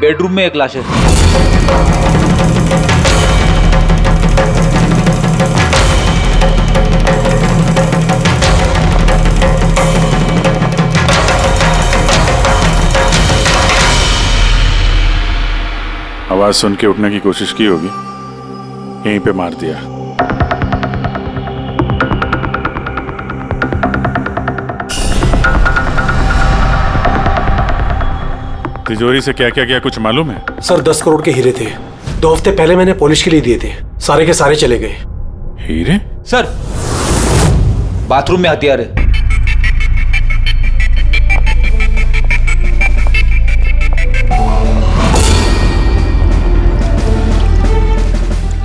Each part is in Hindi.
बेडरूम में एक लाश है। आवाज सुन के उठने की कोशिश की होगी, यहीं पे मार दिया। तिजोरी से क्या क्या कुछ मालूम है? सर 10 करोड़ के हीरे थे। 2 हफ्ते पहले मैंने पॉलिश के लिए दिए थे, सारे के सारे चले गए। हीरे? सर बाथरूम में हथियार है।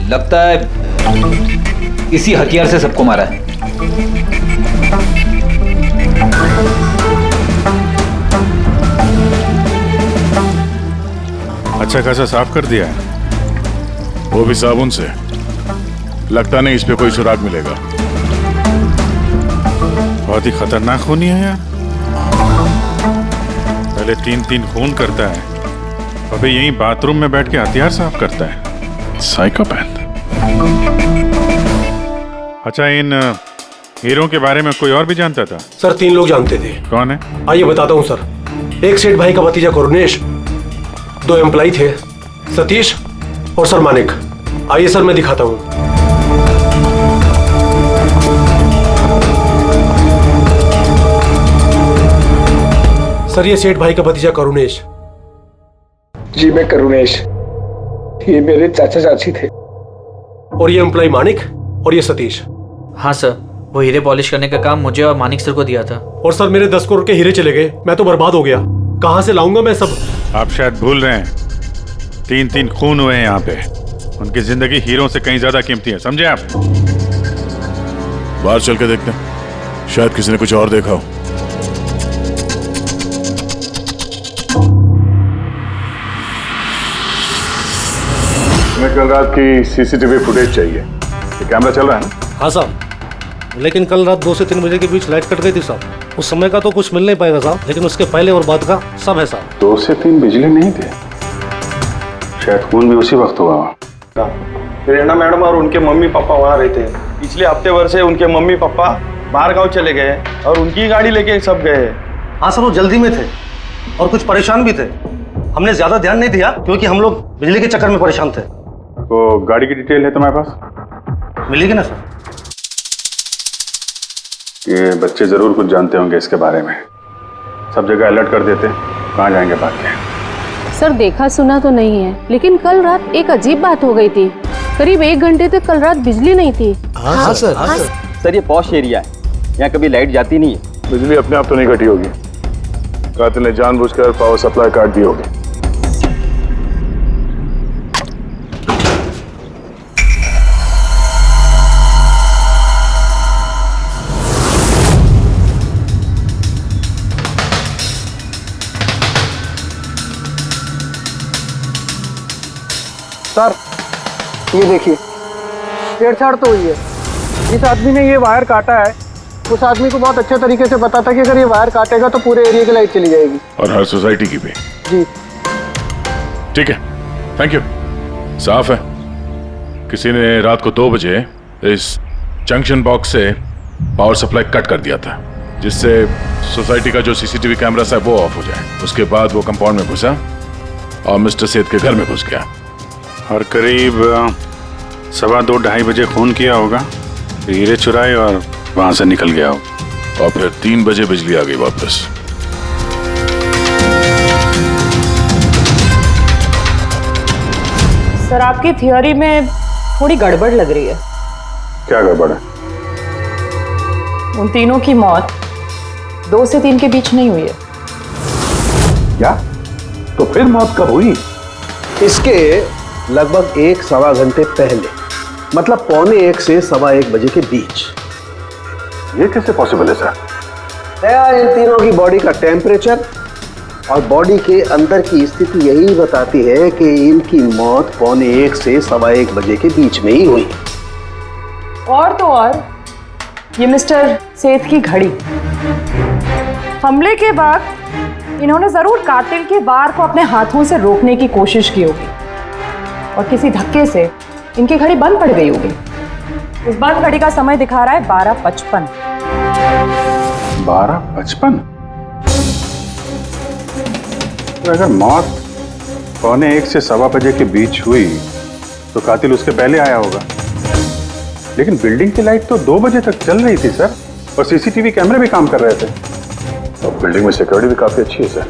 लगता है इसी हथियार से सबको मारा है। अच्छा खासा साफ कर दिया है, वो भी साबुन से। लगता नहीं इस पे कोई सुराग मिलेगा। बहुत ही खतरनाक खूनी है यार। पहले 3 खून करता है, अबे यहीं बाथरूम में बैठ के हथियार साफ करता है। साइकोपैथ। अच्छा, इन हीरों के बारे में कोई और भी जानता था? सर 3 लोग जानते थे। कौन है? आइए बताता हूँ सर। एक सेठ भाई का भतीजा करुणेश, 2 एम्प्लॉय थे, सतीश और सर मानिक। आइए सर मैं दिखाता हूँ। सर ये सेठ भाई का भतीजा करुणेश। जी मैं करुणेश, ये मेरे चाचा चाची थे। और ये एम्प्लॉय मानिक और ये सतीश। हाँ सर, वो हीरे पॉलिश करने का काम मुझे और मानिक सर को दिया था। और सर मेरे 10 करोड़ के हीरे चले गए, मैं तो बर्बाद हो गया। कहां से लाऊंगा मैं सब? आप शायद भूल रहे हैं, 3 खून हुए हैं यहाँ पे। उनकी जिंदगी हीरों से कहीं ज्यादा कीमती है, समझे आप? बाहर चल के देखते हैं, शायद किसी ने कुछ और देखा हो। हमें कल रात की सीसीटीवी फुटेज चाहिए। ये कैमरा चल रहा है ना? हाँ साहब, लेकिन कल रात 2 से 3 बजे के बीच लाइट कट गई थी साहब। उस समय का तो कुछ मिल नहीं पाएगा साहब, लेकिन उसके पहले और बाद का सब है साहब। 2 से 3 बिजली नहीं थे, शायद खून भी उसी वक्त हुआ। प्रेरणा मैडम और उनके मम्मी पापा वहाँ रहते हैं। पिछले हफ्ते भर से उनके मम्मी पापा बाहर गांव चले गए और उनकी गाड़ी लेके सब गए। हाँ सर, वो जल्दी में थे और कुछ परेशान भी थे। हमने ज्यादा ध्यान नहीं दिया क्योंकि हम लोग बिजली के चक्कर में परेशान थे। तो गाड़ी की डिटेल है तुम्हारे पास? मिलेगी ना सर? ये बच्चे जरूर कुछ जानते होंगे इसके बारे में। सब जगह अलर्ट कर देते, कहाँ जाएंगे भाग के। सर देखा सुना तो नहीं है, लेकिन कल रात एक अजीब बात हो गई थी। करीब 1 घंटे तक कल रात बिजली नहीं थी। हाँ सर। सर ये पॉश एरिया है, यहाँ कभी लाइट जाती नहीं है। बिजली अपने आप तो नहीं कटी होगी, कातिल ने जानबूझकर पावर सप्लाई काट दी होगी। सर ये देखिए, छेड़छाड़ तो हुई है। जिस आदमी ने ये वायर काटा है उस आदमी को बहुत अच्छे तरीके से पता था कि अगर ये वायर काटेगा तो पूरे एरिया की लाइट चली जाएगी, और हर सोसाइटी की भी। जी ठीक है, थैंक यू। साफ है, किसी ने रात को 2 बजे इस जंक्शन बॉक्स से पावर सप्लाई कट कर दिया था, जिससे सोसाइटी का जो सीसीटीवी कैमरा है वो ऑफ हो जाए। उसके बाद वो कंपाउंड में घुसा और मिस्टर सेठ के घर में घुस गया। और करीब 2:15-2:30 बजे खून किया होगा, हीरे चुराए और वहां से निकल गया हो। और फिर 3 बजे बिजली आ गई वापस। सर आपकी थियोरी में थोड़ी गड़बड़ लग रही है। क्या गड़बड़ है? उन तीनों की मौत 2 से 3 के बीच नहीं हुई है। क्या? तो फिर मौत कब हुई? इसके लगभग 1-1.25 घंटे पहले, मतलब 1:45 से 1:15 बजे के बीच। ये कैसे पॉसिबल है सर? इन तीनों की बॉडी का टेम्परेचर और बॉडी के अंदर की स्थिति यही बताती है कि इनकी मौत 1:45 से 1:15 बजे के बीच में ही हुई। और तो और ये मिस्टर सेठ की घड़ी, हमले के बाद इन्होंने जरूर कातिल के वार को अपने हाथों से रोकने की कोशिश की होगी और किसी धक्के से इनकी घड़ी बंद पड़ गई होगी। इस बंद घड़ी का समय दिखा रहा है 12:55। 12:55? तो अगर मौत 1:45 से 1:15 बजे के बीच हुई तो कातिल उसके पहले आया होगा। लेकिन बिल्डिंग की लाइट तो 2 बजे तक चल रही थी सर, और सीसीटीवी कैमरे भी काम कर रहे थे, और बिल्डिंग में सिक्योरिटी भी काफी अच्छी है सर।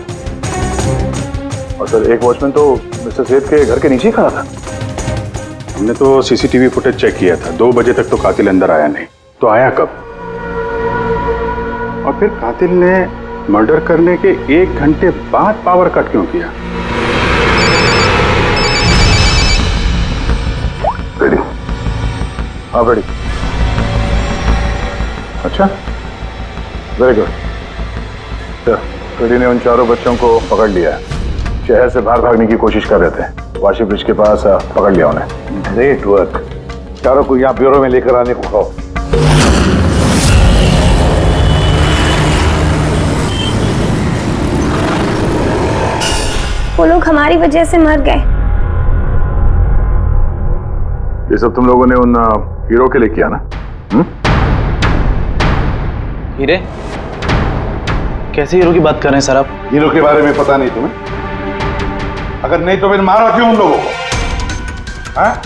और सर एक वॉचमैन तो मिस्टर सेठ के घर के नीचे ही खड़ा था। हमने तो सीसीटीवी फुटेज चेक किया था, 2 बजे तक तो कातिल अंदर आया नहीं, तो आया कब? और फिर कातिल ने मर्डर करने के 1 घंटे बाद पावर कट क्यों किया? रेडी? हाँ रेडी। अच्छा, वेरी गुड। रेडी ने उन चारों बच्चों को पकड़ लिया है, शहर से बाहर भागने की कोशिश कर रहे थे, वाशी ब्रिज के पास पकड़ लिया उन्हें। Great work. चारों को यहाँ ब्यूरो में लेकर आने को कहो। वो लोग हमारी वजह से मर गए। ये सब तुम लोगों ने उन हीरो के लिए किया ना? हीरे? कैसे हीरो की बात कर रहे हैं सर आप? हीरो के बारे में पता नहीं तुम्हें? अगर नहीं तो फिर मारा क्यों उन लोगों को? हाँ?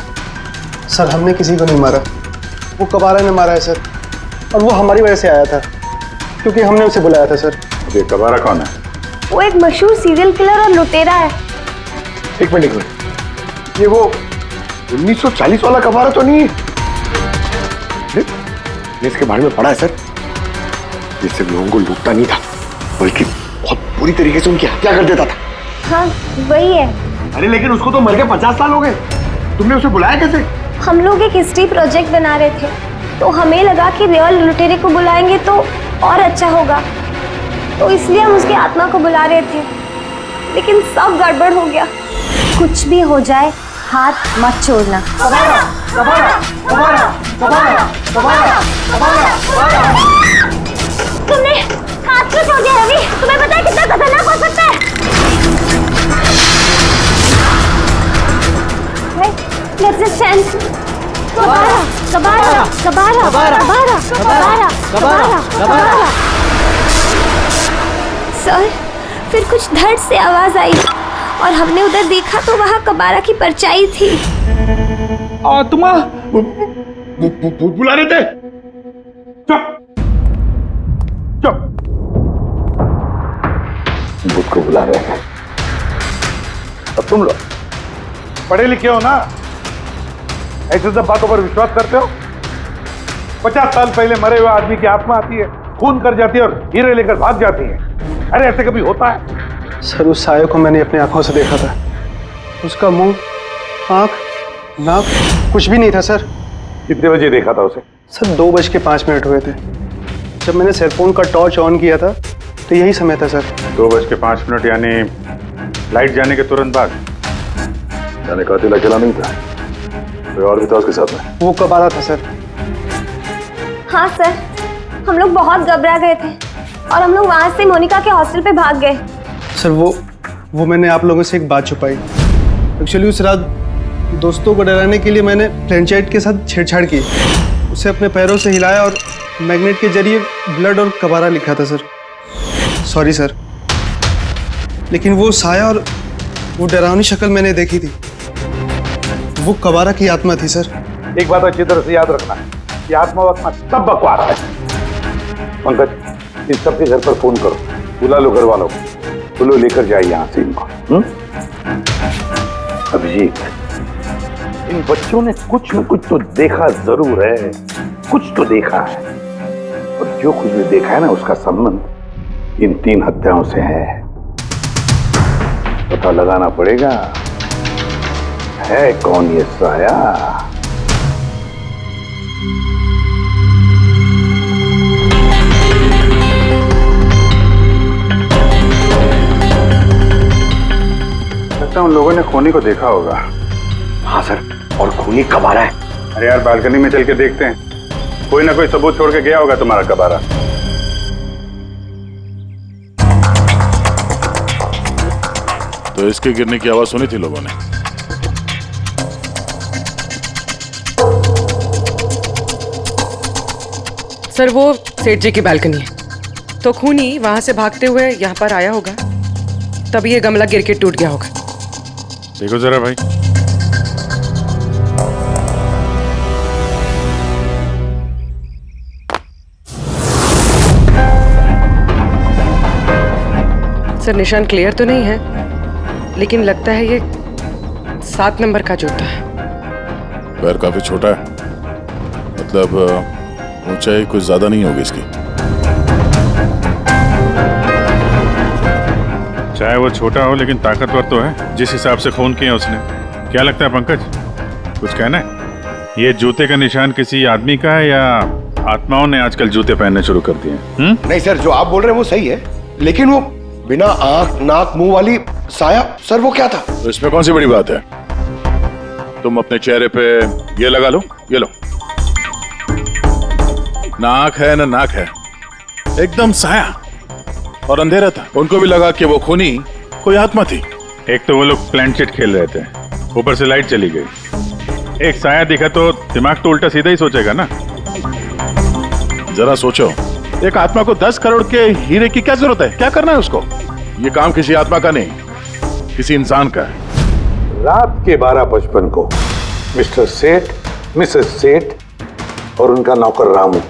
सर हमने किसी को नहीं मारा, वो कबारा ने मारा है सर, और वो हमारी वजह से आया था क्योंकि हमने उसे बुलाया था सर। ये कबारा कौन है? वो एक मशहूर सीरियल किलर और लुटेरा है। एक मिनट, ये वो 1940 वाला कबारा तो नहीं है? इसके बारे में पढ़ा है सर, ये सिर्फ लोगों को लूटता नहीं था बल्कि बहुत बुरी तरीके से उनकी हत्या कर देता था। हाँ वही है। अरे लेकिन उसको तो मर के 50 साल हो गए, तुमने उसे बुलाया कैसे? हम लोग एक हिस्ट्री प्रोजेक्ट बना रहे थे, तो हमें लगा कि रियल लुटेरे को बुलाएंगे तो और अच्छा होगा, तो इसलिए हम उसकी आत्मा को बुला रहे थे, लेकिन सब गड़बड़ हो गया। कुछ भी हो जाए हाथ मत छोड़ना। कबारा, कबारा, कबारा, कबारा, कबारा, कबारा, कबारा। तुमने हाथ क्यों छोड़ दिया रवि? तुम्हें पता है कितना खतरनाक हो सकता है? Let's just stand. कबारा, कबारा, कबारा, कबारा, कबारा, कबारा, कबारा। सर, फिर कुछ धड़ से आवाज आई और हमने उधर देखा तो वहाँ कबारा की परछाई थी। आत्मा बुला रहे थे। चुप चुप, भूत को बुला रहे हैं। अब तुम लोग पढ़े लिखे हो ना, ऐसे सब बातों पर विश्वास करते हो? 50 साल पहले मरे हुए आदमी की आत्मा आती है, खून कर जाती है और हीरे लेकर भाग जाती है। अरे ऐसे कभी होता है? सर उस साये को मैंने अपनी आंखों से देखा था, उसका मुंह, आंख, नाक कुछ भी नहीं था सर। कितने बजे देखा था उसे? सर 2:05 हुए थे। जब मैंने सेलफोन का टॉर्च ऑन किया था तो यही समय था सर। 2:05 यानी लाइट जाने के तुरंत बाद? यानी कातिल अकेला नहीं था, कोई और भी था उसके साथ में? वो कबारा था सर। हाँ सर, हम लोग बहुत घबरा गए थे और हम लोग वहां से मोनिका के हॉस्टल पे भाग गए। सर वो मैंने आप लोगों से एक बात छुपाई। एक्चुअली उस रात दोस्तों को डराने के लिए मैंने फ्रेंचाइट के साथ छेड़छाड़ की, उसे अपने पैरों से हिलाया और मैग्नेट के जरिए ब्लड और कबारा लिखा था सर। सॉरी सर, लेकिन वो साया और वो डरावनी शक्ल मैंने देखी थी, वो कबारा की आत्मा थी सर। एक बात अच्छी तरह से याद रखना है, ये आत्मा वात्मा सब बकवास है। पंकज, इस सबके घर पर फोन करो, बुला लो घर वालों को, बोलो लेकर जाए यहाँ से इनको। अभिजीत, इन बच्चों ने कुछ न कुछ तो देखा जरूर है, कुछ तो देखा है, और जो कुछ भी देखा है ना उसका संबंध इन 3 हत्याओं से है। पता लगाना पड़ेगा है कौन ये साया। लगता है उन लोगों ने खूनी को देखा होगा। हाँ सर, और खूनी कबारा है। अरे यार बालकनी में चल के देखते हैं, कोई ना कोई सबूत छोड़ के गया होगा तुम्हारा कबारा। तो इसके गिरने की आवाज सुनी थी लोगों ने। सर वो सेठ जी की बालकनी है, तो खूनी वहां से भागते हुए यहाँ पर आया होगा, तभी ये गमला गिर के टूट गया होगा। देखो जरा भाई, सर निशान क्लियर तो नहीं है, लेकिन लगता है ये 7 नंबर का जूता है। पैर काफी छोटा है, मतलब ऊंचाई कुछ ज्यादा नहीं होगी इसकी। चाहे वो छोटा हो लेकिन ताकतवर तो है, जिस हिसाब से खून किया उसने। क्या लगता है पंकज, कुछ कहना है? ये जूते का निशान किसी आदमी का है या आत्माओं ने आजकल जूते पहनने शुरू कर दिए? नहीं सर, जो आप बोल रहे हैं वो सही है, लेकिन वो बिना आंख नाक मुंह वाली साया, सर वो क्या था? तो इसमें कौन सी बड़ी बात है? तुम अपने चेहरे पे ये लगा लो, ये लो। ना आंख है ना नाक है, एकदम साया और अंधेरा था। उनको भी लगा कि वो खूनी कोई आत्मा थी। एक तो वो लोग प्लेनचेट खेल रहे थे, ऊपर से लाइट चली गई। एक साया दिखा तो दिमाग तो उल्टा सीधा ही सोचेगा ना। जरा सोचो, एक आत्मा को 10 करोड़ के हीरे की क्या जरूरत है? क्या करना है उसको? ये काम किसी आत्मा का नहीं, किसी इंसान का है। रात के 12:55 को मिस्टर सेठ, मिसेस सेठ और उनका नौकर रामू,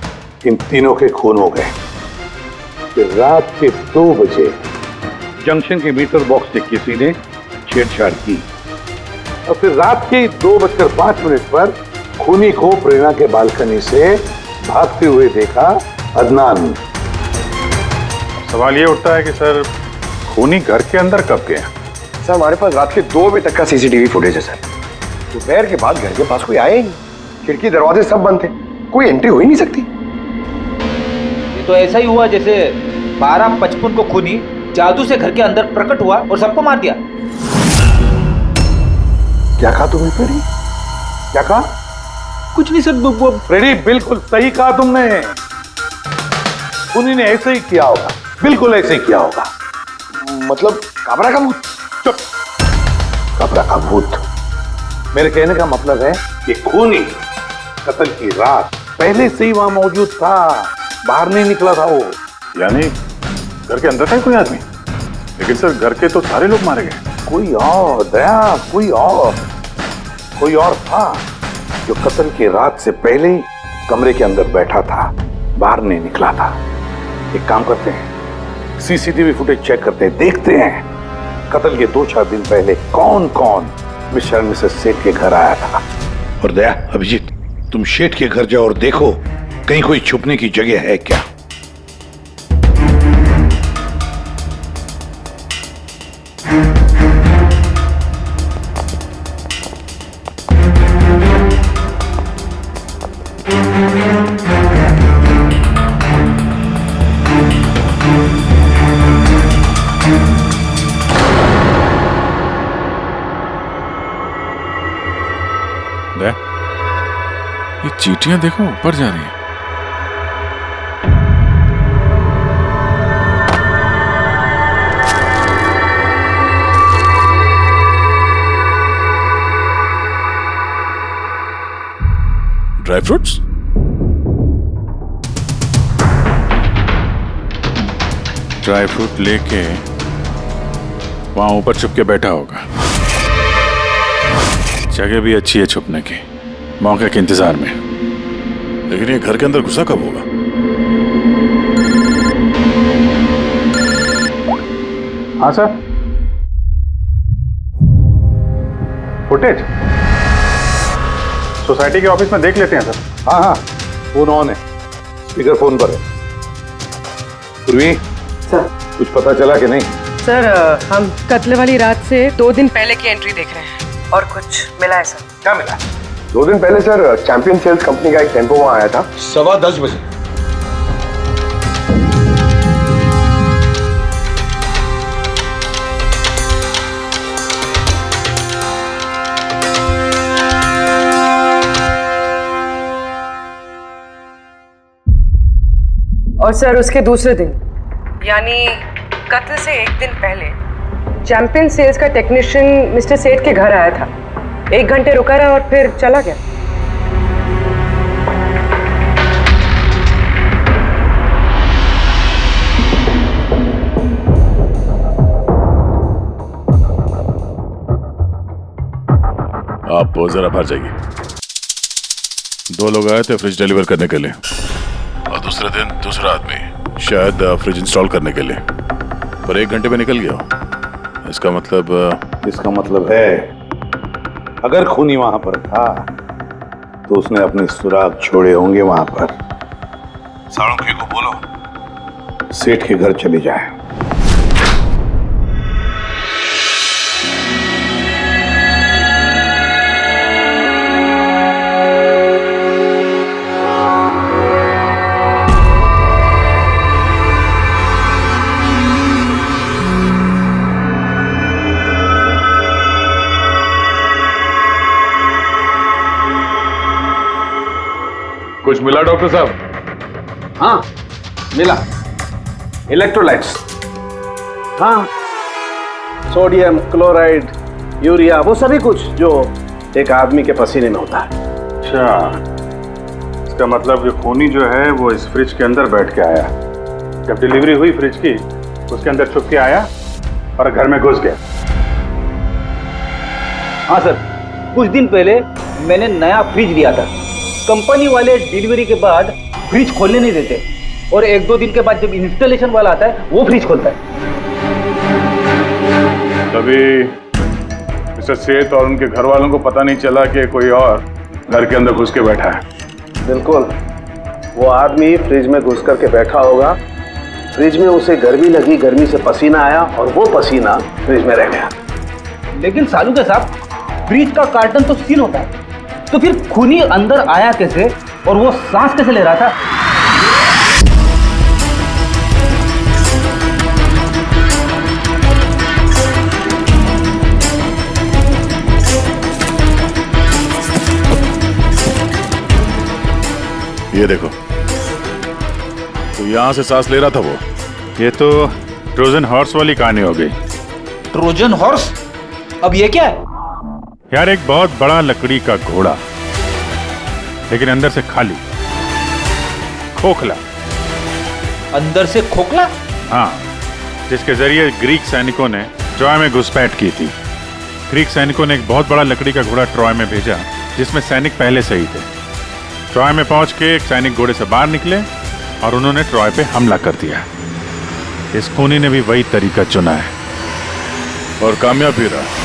इन तीनों के खून हो गए। फिर रात के 2 बजे जंक्शन के मीटर बॉक्स से किसी ने छेड़छाड़ की और फिर रात के 2:05 पर खूनी को प्रेरणा के बालकनी से भागते हुए देखा अदनान। सवाल ये उठता है कि सर खूनी घर के अंदर कब गया? सर हमारे पास रात के 2 बजे तक का सीसीटीवी फुटेज है सर। दोपहर के बाद घर के पास कोई आया ही नहीं, खिड़की दरवाजे सब बंद थे, कोई एंट्री हो ही नहीं सकती। ये तो ऐसा ही हुआ जैसे 12:55 को खूनी जादू से घर के अंदर प्रकट हुआ और सबको मार दिया। क्या कहा तुमने फ्रेडी? क्या कहा? कुछ नहीं सर। फ्रेडी बिल्कुल सही कहा तुमने। खूनी ने ऐसे ही किया होगा, बिल्कुल ऐसे ही किया होगा। मतलब काबरा का भूत? चुप, काबरा का भूत। मेरे कहने का मतलब है कि खूनी कत्ल की रात पहले से ही वहां मौजूद था, बाहर नहीं निकला था वो। यानी घर के अंदर था कोई आदमी, लेकिन सर घर के तो सारे लोग मारे गए। कोई और दया, कोई और था जो कत्ल की रात से पहले ही कमरे के अंदर बैठा था, बाहर नहीं निकला था। एक काम करते हैं, सीसीटीवी फुटेज चेक करते हैं, देखते हैं कत्ल के 2-4 दिन पहले कौन कौन मिस्टर मिसेस सेठ के घर आया था। और दया, अभिजीत, तुम सेठ के घर जाओ और देखो कहीं कोई छुपने की जगह है क्या। ये चींटियां देखो ऊपर जा रही हैं। Dry fruits? ड्राई फ्रूट लेके वहां ऊपर छुप के बैठा होगा। जगह भी अच्छी है छुपने की, मौके के इंतजार में। लेकिन ये घर के अंदर घुसा कब होगा? हाँ सर, फुटेज सोसाइटी के ऑफिस में देख लेते हैं सर। हाँ, फोन ऑन है, स्पीकर फोन पर है। पूर्वी सर, कुछ पता चला कि नहीं? सर हम कत्ल वाली रात से 2 दिन पहले की एंट्री देख रहे हैं और कुछ मिला है सर। क्या मिला? 2 दिन पहले सर चैंपियन सेल्स कंपनी का एक टेम्पो वहां आया था 10:15 बजे। और सर उसके दूसरे दिन, यानी कत्ल से 1 दिन पहले चैंपियन सेल्स का टेक्नीशियन मिस्टर सेठ के घर आया था। 1 घंटे रुका रहा और फिर चला गया। आप जरा बाहर जाइए। 2 लोग आए थे फ्रिज डिलीवर करने के लिए और दूसरे दिन दूसरा आदमी शायद फ्रिज इंस्टॉल करने के लिए, पर 1 घंटे में निकल गया। इसका मतलब है अगर खूनी वहां पर था तो उसने अपने सुराग छोड़े होंगे वहां पर। साळुंखे को बोलो सेठ के घर चले जाए। कुछ मिला डॉक्टर साहब? हाँ मिला, इलेक्ट्रोलाइट्स। हाँ, सोडियम क्लोराइड, यूरिया, वो सभी कुछ जो एक आदमी के पसीने में होता है। अच्छा, इसका मतलब जो खूनी जो है वो इस फ्रिज के अंदर बैठ के आया। जब डिलीवरी हुई फ्रिज की उसके अंदर छुप के आया और घर में घुस गया। हाँ सर, कुछ दिन पहले मैंने नया फ्रिज लिया था। कंपनी वाले डिलीवरी के बाद फ्रिज खोलने नहीं देते और 1-2 दिन के बाद जब इंस्टॉलेशन वाला आता है वो फ्रिज खोलता है। तभी मिस्टर सेठ और उनके घर वालों को पता नहीं चला कि कोई और घर के अंदर घुस के बैठा है। बिल्कुल, वो आदमी फ्रिज में घुस करके बैठा होगा। फ्रिज में उसे गर्मी लगी, गर्मी से पसीना आया और वो पसीना फ्रिज में रह गया। लेकिन सालू साहब, फ्रिज का कार्टन तो सील होता है, तो फिर खूनी अंदर आया कैसे और वो सांस कैसे ले रहा था? ये देखो, तो यहां से सांस ले रहा था वो। ये तो ट्रोजन हॉर्स वाली कहानी हो गई। Trojan horse? अब ये क्या है? यार, एक बहुत बड़ा लकड़ी का घोड़ा, लेकिन अंदर से खाली, खोखला। अंदर से खोखला? हाँ, जिसके जरिए ग्रीक सैनिकों ने ट्रॉय में घुसपैठ की थी। ग्रीक सैनिकों ने एक बहुत बड़ा लकड़ी का घोड़ा ट्रॉय में भेजा जिसमें सैनिक पहले से ही थे। ट्रॉय में पहुंच के एक सैनिक घोड़े से बाहर निकले और उन्होंने ट्रॉय पे हमला कर दिया। इस खूनी ने भी वही तरीका चुना है और कामयाब भी रहा।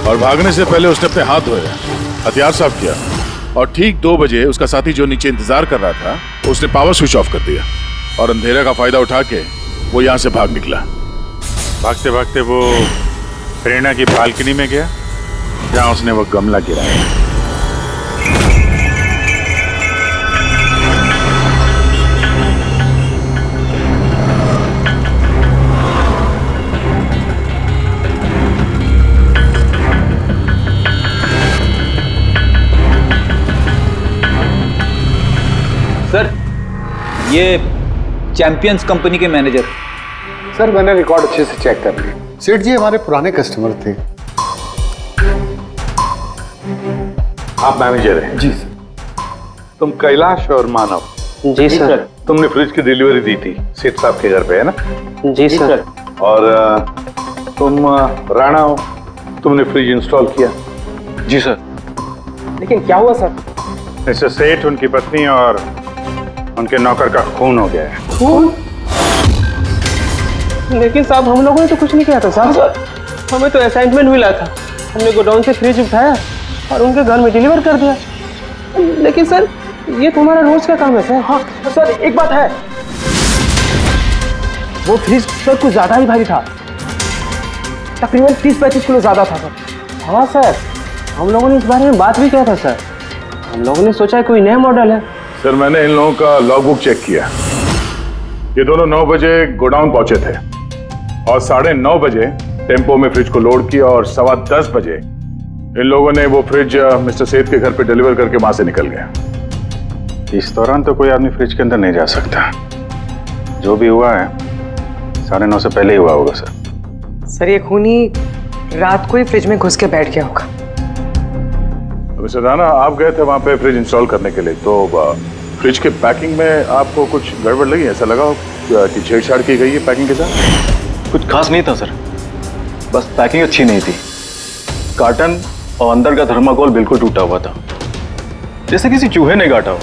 और भागने से पहले उसने अपने हाथ धोए, हथियार साफ किया और ठीक 2 बजे उसका साथी जो नीचे इंतजार कर रहा था उसने पावर स्विच ऑफ कर दिया और अंधेरे का फायदा उठा के वो यहाँ से भाग निकला। भागते भागते वो प्रेरणा की बालकनी में गया जहाँ उसने वो गमला गिराया। सर, ये चैंपियंस कंपनी के मैनेजर। सर, मैंने रिकॉर्ड अच्छे से चेक कर लिया। सेठ जी हमारे पुराने कस्टमर थे। आप मैनेजर हैं? जी सर। तुम कैलाश और मानव? जी सर। तुमने फ्रिज की डिलीवरी दी थी सेठ साहब के घर पे, है ना? जी सर। और तुम राणा हो, तुमने फ्रिज इंस्टॉल किया? जी सर। लेकिन क्या हुआ सर? मिस्टर सेठ, उनकी पत्नी और उनके नौकर का खून हो गया है। खून? लेकिन साहब, हम लोगों ने तो कुछ नहीं किया था साहब। हमें तो असाइनमेंट मिला था। हमने गोडाउन से फ्रिज उठाया और उनके घर में डिलीवर कर दिया। लेकिन सर ये तुम्हारा रोज का काम है सर। हाँ सर एक बात है, वो फ्रिज सर कुछ ज्यादा ही भारी था, तकरीबन 30-35 किलो ज्यादा था सर। हाँ सर, हम लोगों ने इस बारे में बात भी किया था सर। हम लोगों ने सोचा कोई नया मॉडल है। सर मैंने इन लोगों का लॉगबुक चेक किया, ये दोनों 9 बजे गोडाउन पहुंचे थे और 9:30 बजे टेम्पो में फ्रिज को लोड किया और 10:15 बजे इन लोगों ने वो फ्रिज मिस्टर सेठ के घर पे डिलीवर करके वहां से निकल गए। इस दौरान तो कोई आदमी फ्रिज के अंदर नहीं जा सकता। जो भी हुआ है 9:30 से पहले ही हुआ होगा सर। सर ये खूनी रात को ही फ्रिज में घुस के बैठ गया होगा। मिस्टर राणा, आप गए थे वहां पे फ्रिज इंस्टॉल करने के लिए, तो फ्रिज के पैकिंग में आपको कुछ गड़बड़ लगी? ऐसा लगा हो कि छेड़छाड़ की गई है पैकिंग के साथ? कुछ खास नहीं था सर, बस पैकिंग अच्छी नहीं थी। कार्टन और अंदर का थर्माकोल बिल्कुल टूटा हुआ था, जैसे किसी चूहे ने काटा हो।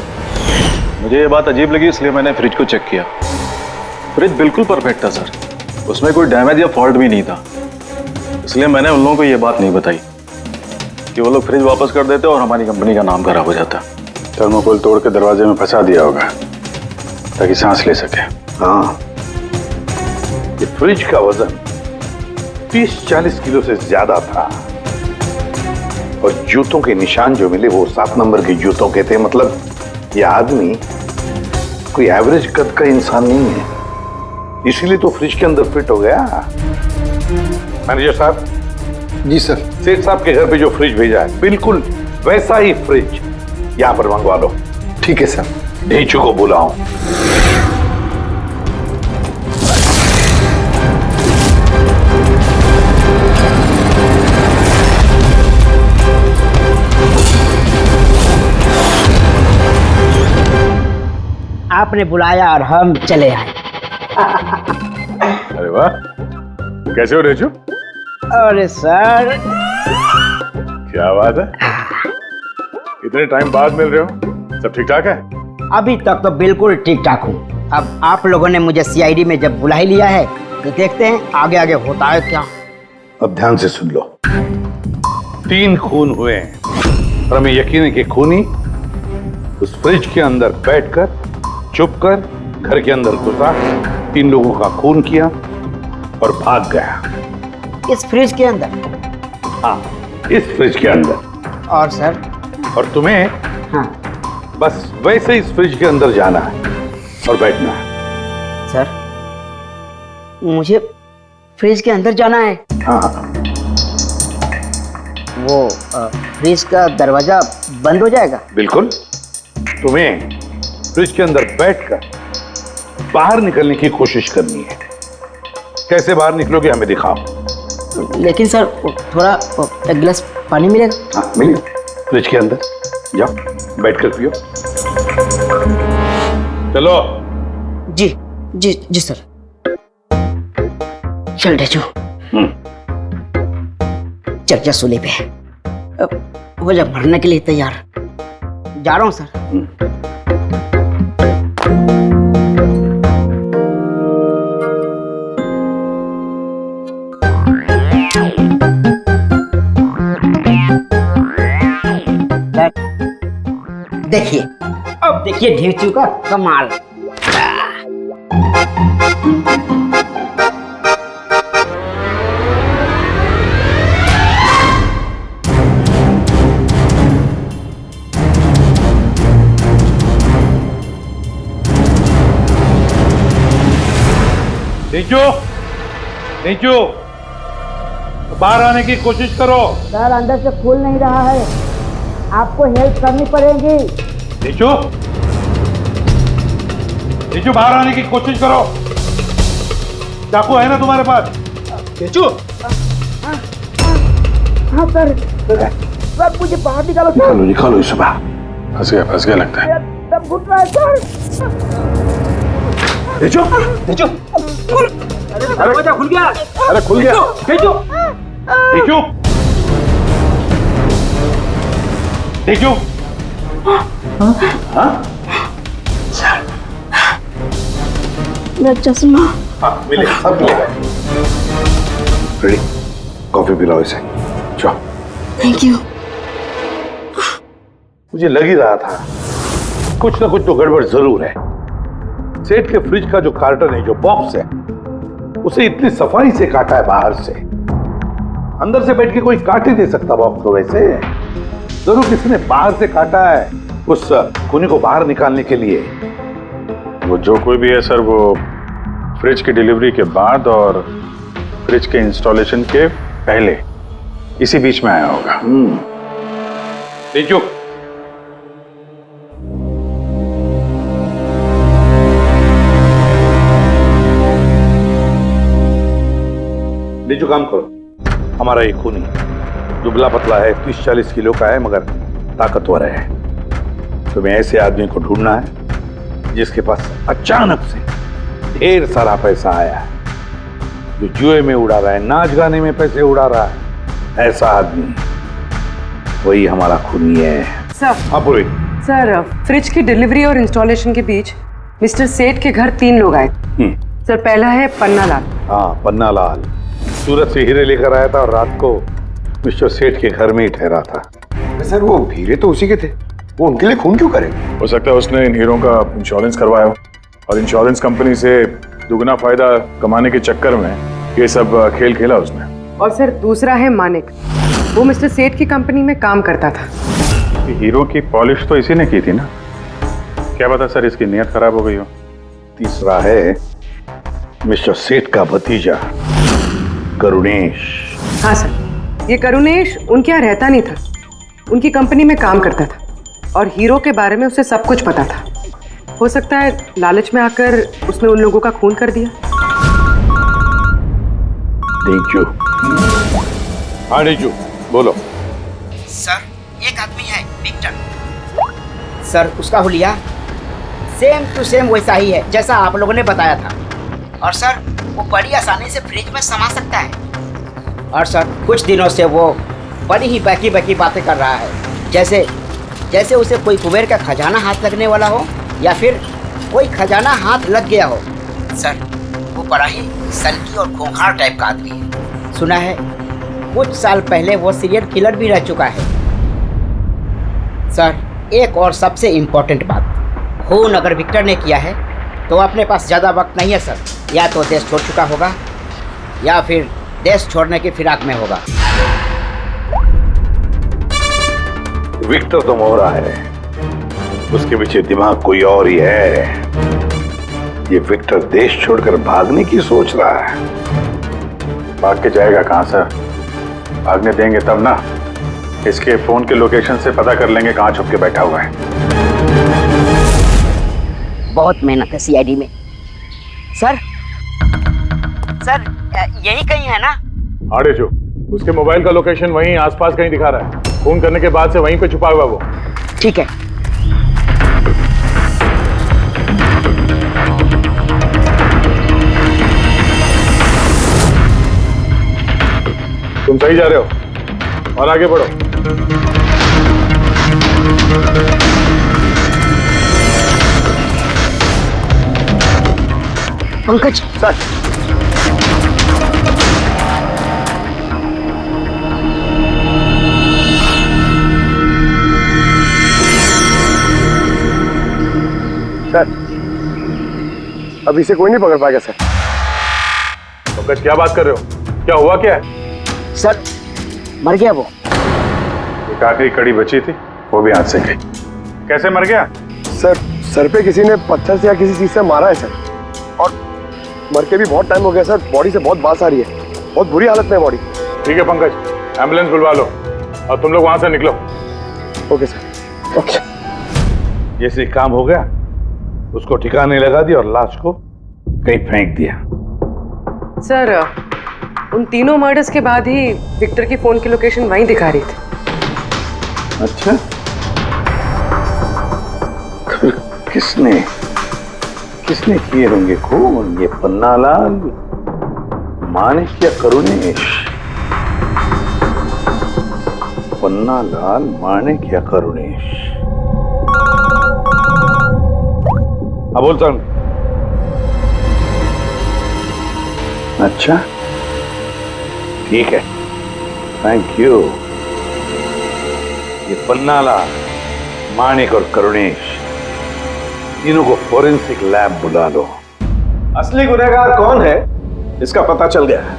मुझे ये बात अजीब लगी, इसलिए मैंने फ्रिज को चेक किया। फ्रिज बिल्कुल परफेक्ट था सर, उसमें कोई डैमेज या फॉल्ट भी नहीं था। इसलिए मैंने उन लोगों को ये बात नहीं बताई कि वो लोग फ्रिज वापस कर देते और हमारी कंपनी का नाम खराब हो जाता। थर्माकोल तोड़ के दरवाजे में फंसा दिया होगा ताकि सांस ले सके। हाँ, ये फ्रिज का वजन 30-40 किलो से ज्यादा था और जूतों के निशान जो मिले वो 7 नंबर के जूतों के थे। मतलब ये आदमी कोई एवरेज कद का इंसान नहीं है, इसीलिए तो फ्रिज के अंदर फिट हो गया। मैनेजर साहब। जी सर। सेठ साहब के घर पे जो फ्रिज भेजा है बिल्कुल वैसा ही फ्रिज यहां पर मंगवा लो। ठीक है सर। ढेंचू को बुलाओ। आपने बुलाया और हम चले आए। अरे वाह, कैसे हो रेजू? अरे सर, क्या बात है, इतने टाइम बाद मिल रहे हो, सब ठीक ठाक है? अभी तक तो बिल्कुल ठीक ठाक हूँ। अब आप लोगों ने मुझे सीआईडी में जब बुला ही लिया है तो देखते हैं आगे आगे होता है क्या। अब ध्यान से सुन लो, 3 खून हुए हैं और हमें यकीन है कि खूनी उस फ्रिज के अंदर बैठकर चुपकर घर के अंदर घुसा, 3 लोगों का खून किया और भाग गया। इस फ्रिज के अंदर? हाँ, इस फ्रिज के अंदर। और सर? और तुम्हें हाँ, बस वैसे इस फ्रिज के अंदर जाना है और बैठना है। सर, मुझे फ्रिज के अंदर जाना है? हाँ। वो फ्रिज का दरवाजा बंद हो जाएगा? बिल्कुल। तुम्हें फ्रिज के अंदर बैठकर बाहर निकलने की कोशिश करनी है। कैसे बाहर निकलोगे हमें दिखाओ। लेकिन सर थोड़ा एक गिलास पानी मिलेगा? हाँ मिलेगा, फ्रिज के अंदर जाओ, बैठकर पियो। चलो। जी जी जी सर। चल ढेचू, चल जा सूली पे, हो जा मरने के लिए तैयार। जा रहा हूँ सर। देखिए, अब देखिए ढेचू का कमाल। नीचू, नीचू, बाहर आने की कोशिश करो। सर अंदर से खुल नहीं रहा है, आपको हेल्प करनी पड़ेगी। नीचू, नीचू बाहर आने की कोशिश करो। चाकू है ना तुम्हारे पास? नीचू। हाँ सर, सब मुझे बाहर निकालो सर। निकालो निकालो इसे बाहर। फंस गया लगता है। सब घुट रहा है सर। नीचू, नीचू। अरे दरवाजा खुल गया। अरे खुल गया। नीचू, नीचू, नीचू। हाँ? सर, मेरा चश्मा। हाँ मिले, सब मिले। रेडी, कॉफी पिलाओ इसे। चलो। Thank you. मुझे लग ही रहा था कुछ ना कुछ तो गड़बड़ जरूर है। सेठ के फ्रिज का जो कार्टन है, जो बॉक्स है, उसे इतनी सफाई से काटा है बाहर से। अंदर से बैठ के कोई काट ही नहीं सकता बॉक्स को। वैसे जरूर किसी ने बाहर से काटा है उस खूनी को बाहर निकालने के लिए। वो जो कोई भी है सर, वो फ्रिज की डिलीवरी के बाद और फ्रिज के इंस्टॉलेशन के पहले इसी बीच में आया होगा। देखो, जो काम करो, हमारा एक खूनी दुबला पतला है, 30-40 किलो का है, मगर ताकतवर है। तुम्हें ऐसे आदमी को ढूंढना है जिसके पास अचानक से ढेर सारा पैसा आया है, जो जुए में उड़ा रहा है, नाच गाने में पैसे उड़ा रहा है। ऐसा आदमी, वही हमारा खूनी है। सर, हाँ पूरी। सर, फ्रिज की डिलीवरी और इंस्टॉलेशन के बीच मिस्टर सेठ के घर 3 लोग आए। सर, पहला है पन्ना लाल। हाँ, पन्ना लाल सूरत से हीरे लेकर आया था और रात को मिस्टर सेठ के घर में ही ठहरा था। सर, वो हीरे तो उसी के थे, वो उनके लिए खून क्यों करे? हो सकता है उसने इन हीरों का इंश्योरेंस करवाया हो और इंश्योरेंस कंपनी से दुगना फायदा कमाने के चक्कर में ये सब खेल खेला उसने। और सर, दूसरा है मानिक। वो मिस्टर सेठ की कंपनी में काम करता था। हीरो की पॉलिश तो इसी ने की थी ना, क्या पता सर इसकी नीयत खराब हो गई हो। तीसरा है मिस्टर सेठ का भतीजा करुणेश। हाँ सर, ये करुणेश उनके यहाँ रहता नहीं था, उनकी कंपनी में काम करता था और हीरो के बारे में उसे सब कुछ पता था। हो सकता है लालच में आकर उसने उन लोगों का खून कर दिया। डेंजू। हाँ डेंजू, बोलो। सर, एक आदमी है विक्टर। सर, उसका हुलिया सेम टू सेम वैसा ही है जैसा आप लोगों ने बताया था। और सर, वो बड़ी आसानी से फ्रिज में समा सकता है। और सर, कुछ दिनों से वो बड़ी ही बकी बातें कर रहा है, जैसे उसे कोई कुबेर का खजाना हाथ लगने वाला हो या फिर कोई खजाना हाथ लग गया हो। सर, वो बड़ा ही सनकी और खूंखार टाइप का आदमी है। सुना है कुछ साल पहले वो सीरियल किलर भी रह चुका है। सर, एक और सबसे इम्पोर्टेंट बात, खून अगर विक्टर ने किया है तो अपने पास ज़्यादा वक्त नहीं है सर। या तो देश छोड़ चुका होगा या फिर देश छोड़ने की फिराक में होगा। विक्टर तो मोहरा है, उसके पीछे दिमाग कोई और ही है। ये विक्टर देश छोड़कर भागने की सोच रहा है। भाग के जाएगा कहाँ सर? भागने देंगे तब ना। इसके फोन के लोकेशन से पता कर लेंगे कहाँ छुप के बैठा हुआ है। बहुत मेहनत है सीआईडी में। सर, यही कहीं है ना? आड़े जो उसके मोबाइल का लोकेशन वहीं आसपास कहीं दिखा रहा है। फोन करने के बाद से वहीं पे छुपा हुआ वो। ठीक है। तुम सही जा रहे हो और आगे बढ़ो। पंकज सर, अभी से कोई नहीं पकड़ पाएगा सर। पंकज, क्या बात कर रहे हो? क्या हुआ क्या है? सर, मर गया वो। एक आखिरी कड़ी बची थी, वो भी हाथ से गई। कैसे मर गया? सर, सर पे किसी ने पत्थर से या किसी चीज से मारा है सर, और मर के भी बहुत टाइम हो गया सर। बॉडी से बहुत बास आ रही है, बहुत बुरी हालत में है बॉडी। ठीक है पंकज, एम्बुलेंस बुलवा लो और तुम लोग वहां से निकलो। Okay sir. ओके। जैसे काम हो गया, उसको ठिकाने लगा दिया और लाश को कहीं फेंक दिया। सर, उन तीनों मर्डर्स के बाद ही विक्टर की फोन की लोकेशन वहीं दिखा रही थी। अच्छा, किसने किए होंगे खून? ये पन्नालाल, मानिक या करुणेश? पन्नालाल, मानिक या करुणेश? हाँ, बोलता हूँ। अच्छा, ठीक है, थैंक यू। ये पन्नालाल, मानिक और करुणेश, तीनों को फोरेंसिक लैब बुला लो। असली गुनहगार कौन है इसका पता चल गया है।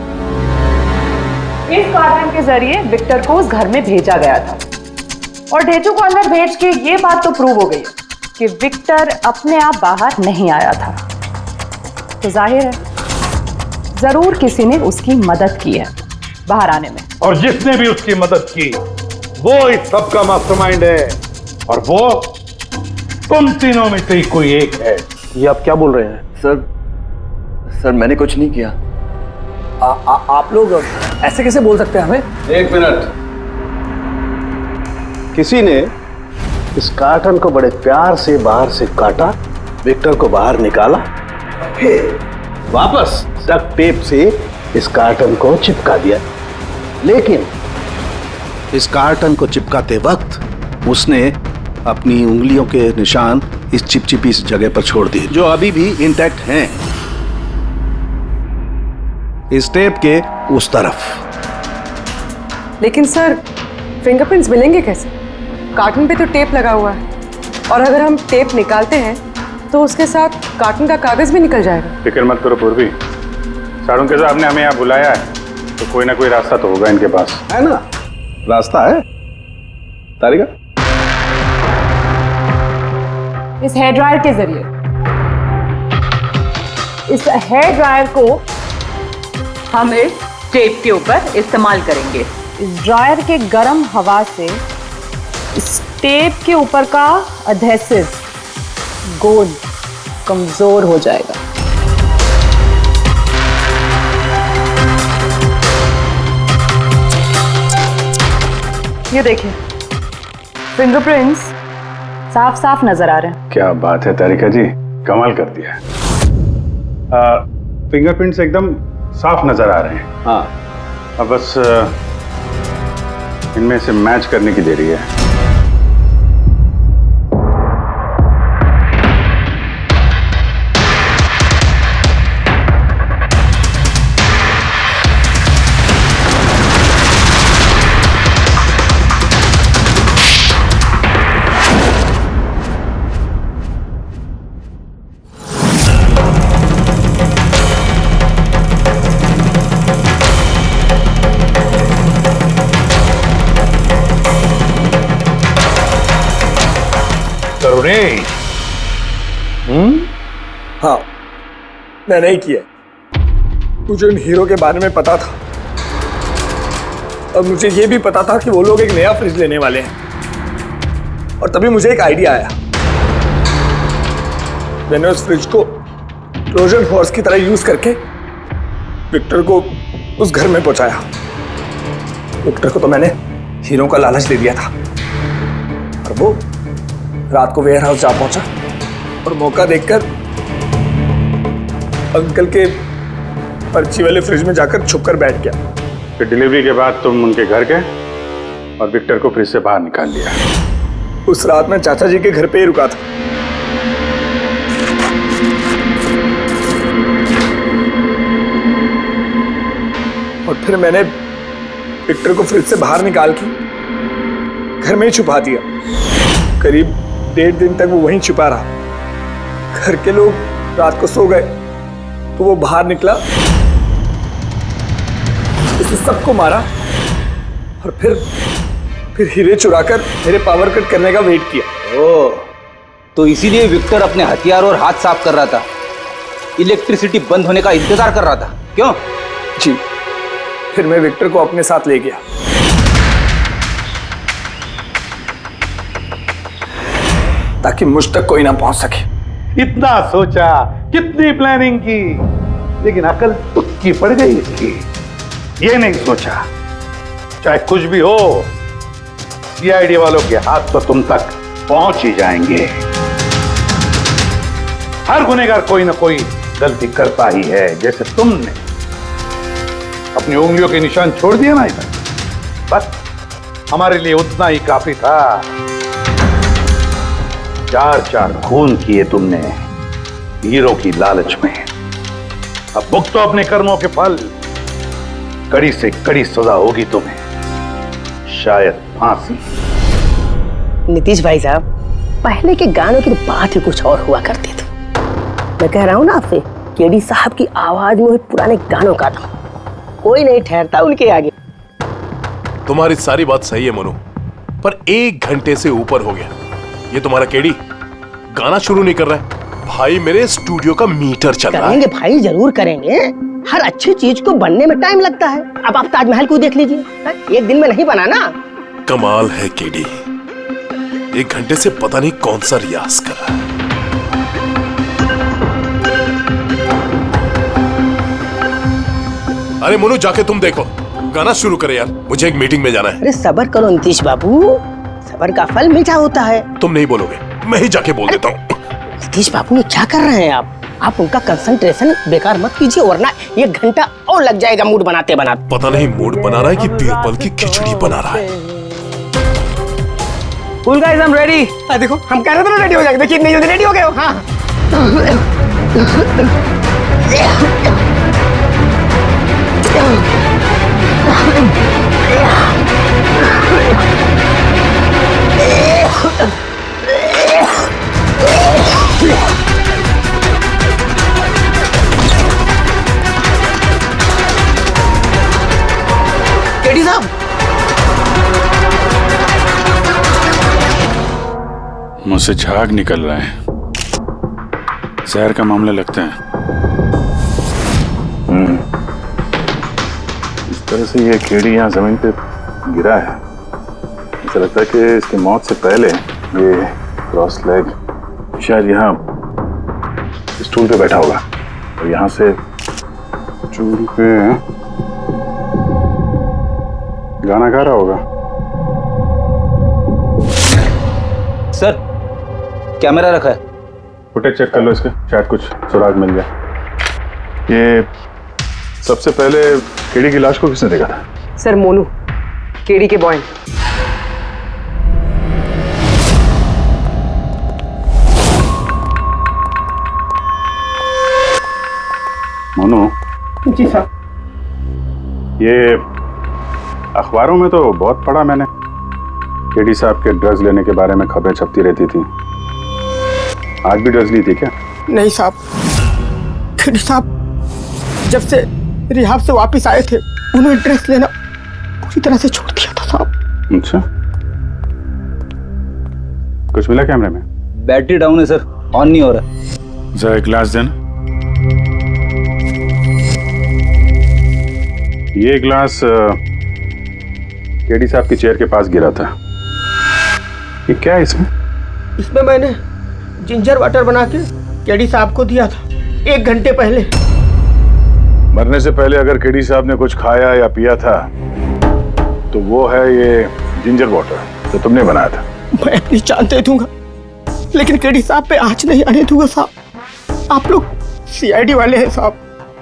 इस कार्टन के जरिए विक्टर को उस घर में भेजा गया था और ढेचू को अंदर भेज के ये बात तो प्रूव हो गई कि विक्टर अपने आप बाहर नहीं आया था। तो जाहिर है जरूर किसी ने उसकी मदद की है बाहर आने में। और जिसने भी उसकी मदद की वो इस सब का मास्टरमाइंड है, और वो तुम तीनों में से ही कोई एक है। ये आप क्या बोल रहे हैं? सर मैंने कुछ नहीं किया। आप लोग ऐसे कैसे बोल सकते हैं हमें? एक मिनट। किसी ने इस कार्टन को बड़े प्यार से बाहर से काटा, विक्टर को बाहर निकाला, फिर वापस डक्ट टेप से इस कार्टन को चिपका दिया। लेकिन इस कार्टन को चिपकाते वक्त उसने अपनी उंगलियों के निशान इस चिपचिपी जगह पर छोड़ दिए, जो अभी भी इंटैक्ट हैं, इस टेप के उस तरफ। लेकिन सर फिंगरप्रिंट्स मिलेंगे कैसे? कार्टन पे तो टेप लगा हुआ है, और अगर हम टेप निकालते हैं तो उसके साथ कार्टन का कागज भी निकल जाएगा। फिक्र मत करो पूर्वी, साड़ुंके साहब ने हमें यहाँ बुलाया है तो कोई ना कोई रास्ता तो होगा इनके पास। है ना, रास्ता है। तारिका, इस हेयर ड्रायर के जरिए इस हेयर ड्रायर को हम इस टेप के ऊपर इस्तेमाल करेंगे। इस ड्रायर के गर्म हवा से इस टेप के ऊपर का अधेसिव गोंद कमजोर हो जाएगा। ये देखिए, फिंगरप्रिंट्स साफ साफ नजर आ रहे हैं। क्या बात है तारिका जी, कमाल कर दिया। फिंगरप्रिंट्स एकदम साफ नजर आ रहे हैं। हाँ, अब बस इनमें से मैच करने की देरी है। हाँ, मैं नहीं किया। मुझे उन हीरो के बारे में पता था, और मुझे ये भी पता था कि वो लोग एक नया फ्रिज लेने वाले हैं। और तभी मुझे एक आइडिया आया। मैंने उस फ्रिज को ट्रोजन हॉर्स की तरह यूज करके विक्टर को उस घर में पहुंचाया। विक्टर को तो मैंने हीरो का लालच दे दिया था, और वो रात को वेयर हाउस जा पहुंचा और मौका देखकर अंकल के पर्ची वाले फ्रिज में जाकर छुपकर बैठ गया। फिर डिलीवरी के बाद तुम उनके घर गए और विक्टर को फ्रिज से बाहर निकाल लिया। उस रात मैं चाचा जी के घर पे ही रुका था। और फिर मैंने विक्टर को फ्रिज से बाहर निकाल के घर में ही छुपा दिया। करीब 1.5 दिन तक वो वहीं छुपा रहा। घर के लोग रात को सो गए तो वो बाहर निकला, उसे सबको मारा, और फिर हीरे चुराकर मेरे पावर कट करने का वेट किया। ओह, तो इसीलिए विक्टर अपने हथियार और हाथ साफ कर रहा था, इलेक्ट्रिसिटी बंद होने का इंतजार कर रहा था, क्यों? जी, फिर मैं विक्टर को अपने साथ ले गया, ताकि मुझ तक कोई ना पहुंच सके। इतना सोचा, कितनी प्लानिंग की, लेकिन अकल तुक्की पड़ गई इसकी। ये नहीं सोचा चाहे कुछ भी हो, सीआईडी वालों के हाथ तो तुम तक पहुंच ही जाएंगे। हर गुनहगार कोई ना कोई गलती करता ही है, जैसे तुमने अपनी उंगलियों के निशान छोड़ दिया ना इधर, बस हमारे लिए उतना ही काफी था। 4 खून किए तुमने हीरो की लालच में। अब भुगतो अपने कर्मों के फल। कड़ी से कड़ी सजा होगी तुम्हें, शायद फांसी। नीतीश भाई साहब, पहले के गानों की तो बात ही कुछ और हुआ करती थी। मैं कह रहा हूँ ना आपसे, केडी साहब की आवाज में पुराने गानों का था, कोई नहीं ठहरता उनके आगे। तुम्हारी सारी बात सही है मनु, पर 1 घंटे से ऊपर हो गया, ये तुम्हारा केडी गाना शुरू नहीं कर रहा है। भाई मेरे स्टूडियो का मीटर चल रहा है। करेंगे भाई, जरूर करेंगे। हर अच्छी चीज को बनने में टाइम लगता है। अब आप ताजमहल को देख लीजिए, एक दिन में नहीं बना ना। कमाल है केडी, 1 घंटे से पता नहीं कौन सा रियाज कर रहा है। अरे मोनू, जाके तुम देखो, गाना शुरू करे यार, मुझे एक मीटिंग में जाना है। अरे सबर करो नीतीश बाबू, सबर का फल मीठा होता है। तुम नहीं बोलोगे, मैं ही जाके बोल देता हूँ। नीतीश बाबू ये क्या कर रहे हैं आप उनका कंसंट्रेशन बेकार मत कीजिए, वरना 1 घंटा और लग जाएगा मूड बनाते बनाते। पता नहीं मूड बना रहा है कि बीरबल की खिचड़ी बना रहा है। Cool guys, I am ready. देखो हम कह रहे थे रेडी हो जाएंगे, देखिए इतनी जल्दी रेडी हो गए हो। हाँ केडी साहब, मुझसे झाग निकल रहा है, जहर का मामला लगता है। इस तरह से ये केडी यहाँ जमीन पे गिरा है, ऐसा लगता है कि इसकी मौत से पहले ये क्रॉस लेग शायद यहाँ स्टूल पे बैठा होगा और यहाँ से स्टूल पे गाना गा रहा होगा। सर, कैमरा रखा है, फुटेज चेक कर लो इसके, शायद कुछ सुराग मिल जाए। ये सबसे पहले केडी की लाश को किसने देखा था? सर मोनू, केडी के बॉय। मोनू जी साहब। ये अखबारों में तो बहुत पढ़ा मैंने, केडी साहब के ड्रग्स लेने के बारे में खबरें छपती रहती थी। आज भी ड्रग्स ली थी क्या? नहीं साहब, केडी साहब जब से रिहाब से वापस आए थे, उन्होंने ड्रग्स लेना पूरी तरह से छोड़ दिया था साहब। अच्छा, कुछ मिला कैमरे में? बैटरी डाउन है सर, ऑन नहीं हो रहा। जरा एक ग्लास देना। ये ग्लास केडी साहब की चेयर के पास गिरा था। ये क्या है इसमें? इसमें मैंने जिंजर वाटर बना के केडी साहब को दिया था 1 घंटे पहले। मरने से पहले अगर केडी साहब ने कुछ खाया या पिया था तो वो है ये जिंजर वाटर, तो तुमने बनाया था। मैं अपनी जान दे दूंगा, लेकिन केडी साहब पे आँच नहीं आने दूंगा साहब। आप लोग CID वाले हैं साहब,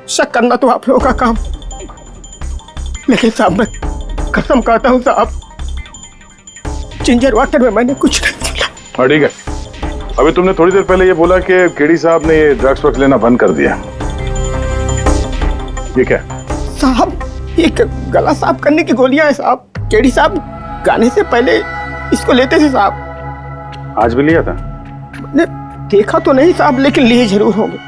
शक करना तो आप लोगों का काम, लेकिन साहब मैं कसम खाता हूँ साहब, जिंजर वाटर में मैंने कुछ नहीं मिला। हाँ ठीक है, अभी तुमने थोड़ी देर पहले ये बोला कि केडी साहब ने ये ड्रग्स वग्स लेना बंद कर दिया, ये क्या? साहब ये गला साफ करने की गोलियां हैं साहब। केडी साहब गाने से पहले इसको लेते थे साहब। आज भी लिया था? मैंने देखा तो नहीं साहब, लेकिन लिए जरूर होंगे,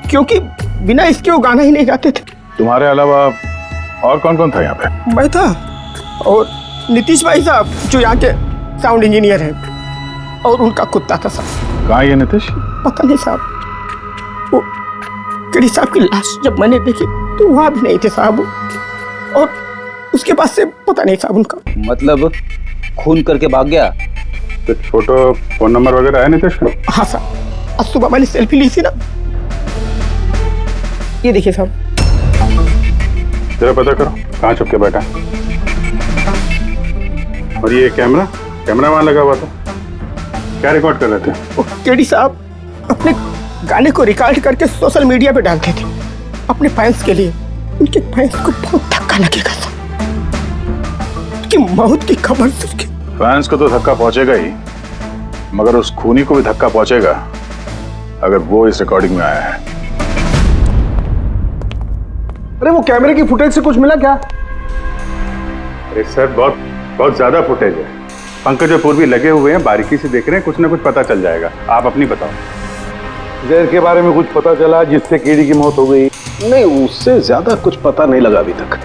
क्योंकि बिना इसके वो गाना ही नहीं गाते थे। तुम्हारे अलावा और कौन कौन था यहाँ पे? मैं था और नीतीश भाई साहब जो यहाँ के साउंड इंजीनियर हैं, और उनका कुत्ता था साहब। कहाँ ये नीतीश? पता नहीं साहब, वो केडी साहब की लाश जब मैंने देखी तो वहाँ भी नहीं थे साहब, और उसके बाद से पता नहीं साहब उनका। मतलब खून करके भाग गया? कुछ फोटो फोन नंबर वगैरह है नीतीश का? हाँ साहब, आज सुबह मैंने सेल्फी ली थी ना, ये देखिए साहब। जरा पता करो कहाँ छुप के बैठा। और ये कैमरा वहां लगा हुआ था, क्या रिकॉर्ड कर रहे थे? केडी साहब अपने गाने को रिकॉर्ड करके सोशल मीडिया पे डालते थे अपने फैंस के लिए। उनके फैंस को बहुत धक्का लगेगा साहब, उनकी मौत की खबर सुन के। फैंस को तो धक्का पहुंचेगा ही, मगर उस खूनी को भी धक्का पहुंचेगा अगर वो इस रिकॉर्डिंग में आया है। अरे वो कैमरे की फुटेज से कुछ मिला क्या? अरे सर बहुत ज्यादा फुटेज है, पंकज और पूर्वी लगे हुए हैं, बारीकी से देख रहे हैं, कुछ ना कुछ पता चल जाएगा। आप अपनी बताओ। जहर के बारे में कुछ पता चला जिससे कीड़ी की मौत हो गई? नहीं, उससे ज्यादा कुछ पता नहीं लगा अभी तक।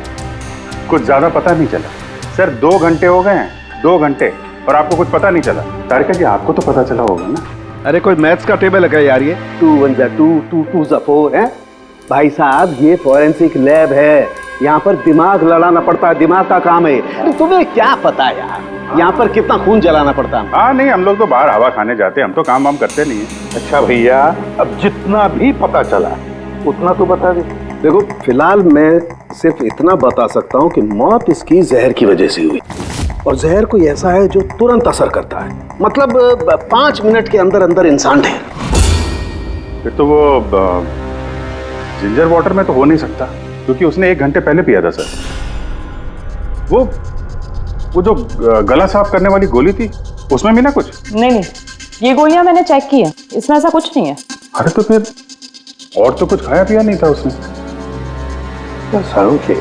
कुछ ज्यादा पता नहीं चला सर। 2 घंटे हो गए हैं, 2 घंटे, और आपको कुछ पता नहीं चला। तारिका जी, आपको तो पता चला होगा ना? अरे कोई मैथ्स का टेबल लगा यार, ये 2 1 जा 2 2 2 जा 4 है भाई साहब। ये फॉरेंसिक लैब है, यहाँ पर दिमाग लड़ाना पड़ता है, दिमाग का काम है। तुम्हें क्या पता यार, यहाँ पर कितना खून जलाना पड़ता है? हाँ नहीं, हम लोग तो बाहर हवा खाने जाते हैं, हम तो काम वाम करते नहीं है। अच्छा भैया, अब जितना भी पता चला उतना तो बता दे। देखो, फिलहाल मैं सिर्फ इतना बता सकता हूँ कि मौत इसकी जहर की वजह से हुई, और जहर कोई ऐसा है जो तुरंत असर करता है, मतलब 5 मिनट के अंदर अंदर इंसान ढेर। फिर तो वो जिंजर वाटर में तो हो नहीं सकता, क्योंकि उसने 1 घंटे पहले पिया था सर। वो जो गला साफ करने वाली गोली थी, उसमें भी ना कुछ? नहीं, ये गोलियां मैंने चेक की है, इसमें ऐसा कुछ नहीं है। अरे तो फिर और तो कुछ खाया पिया नहीं था उसने? सारों के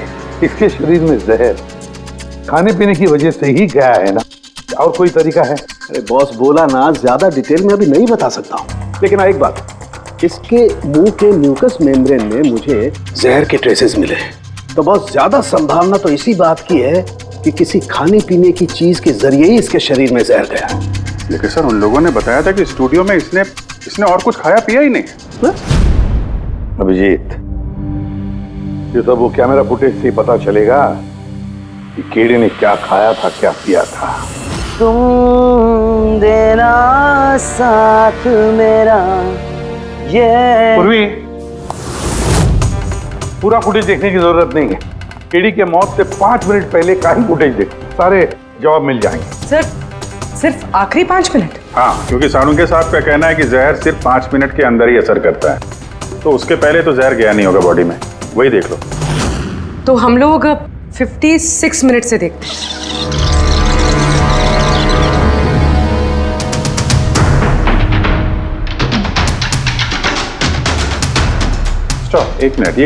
इसके शरीर में जहर खाने पीने की वजह से ही गया है ना, और कोई तरीका है? अरे बॉस बोला ना, ज्यादा डिटेल में अभी नहीं बता सकता हूँ। लेकिन एक बात, इसके मुंह के म्यूकस मेम्ब्रेन में मुझे जहर के ट्रेसेस मिले हैं, तो बहुत ज्यादा संभावना तो इसी बात की है कि किसी खाने पीने की चीज के जरिए ही इसके शरीर में जहर गया। लेकिन सर, उन लोगों ने बताया था कि स्टूडियो में इसने और कुछ खाया पिया ही नहीं। अभिजीत, ये सब वो कैमरा फुटेज से पता चलेगा कि कीड़ी ने क्या खाया था, क्या पिया था। तुम देना साथ मेरा, ये पूर्वी, पूरा फुटेज देखने की जरूरत नहीं है। कीड़ी के मौत से 5 मिनट पहले का ही फुटेज देख, सारे जवाब मिल जाएंगे। सर, सिर्फ आखिरी 5 मिनट? हाँ, क्योंकि सानुके साहब का कहना है कि जहर सिर्फ 5 मिनट के अंदर ही असर करता है, तो उसके पहले तो जहर गया नहीं होगा बॉडी में। वही देख लो। तो हम लोग 56 मिनट से देखते हैं। Stop, 1 minute.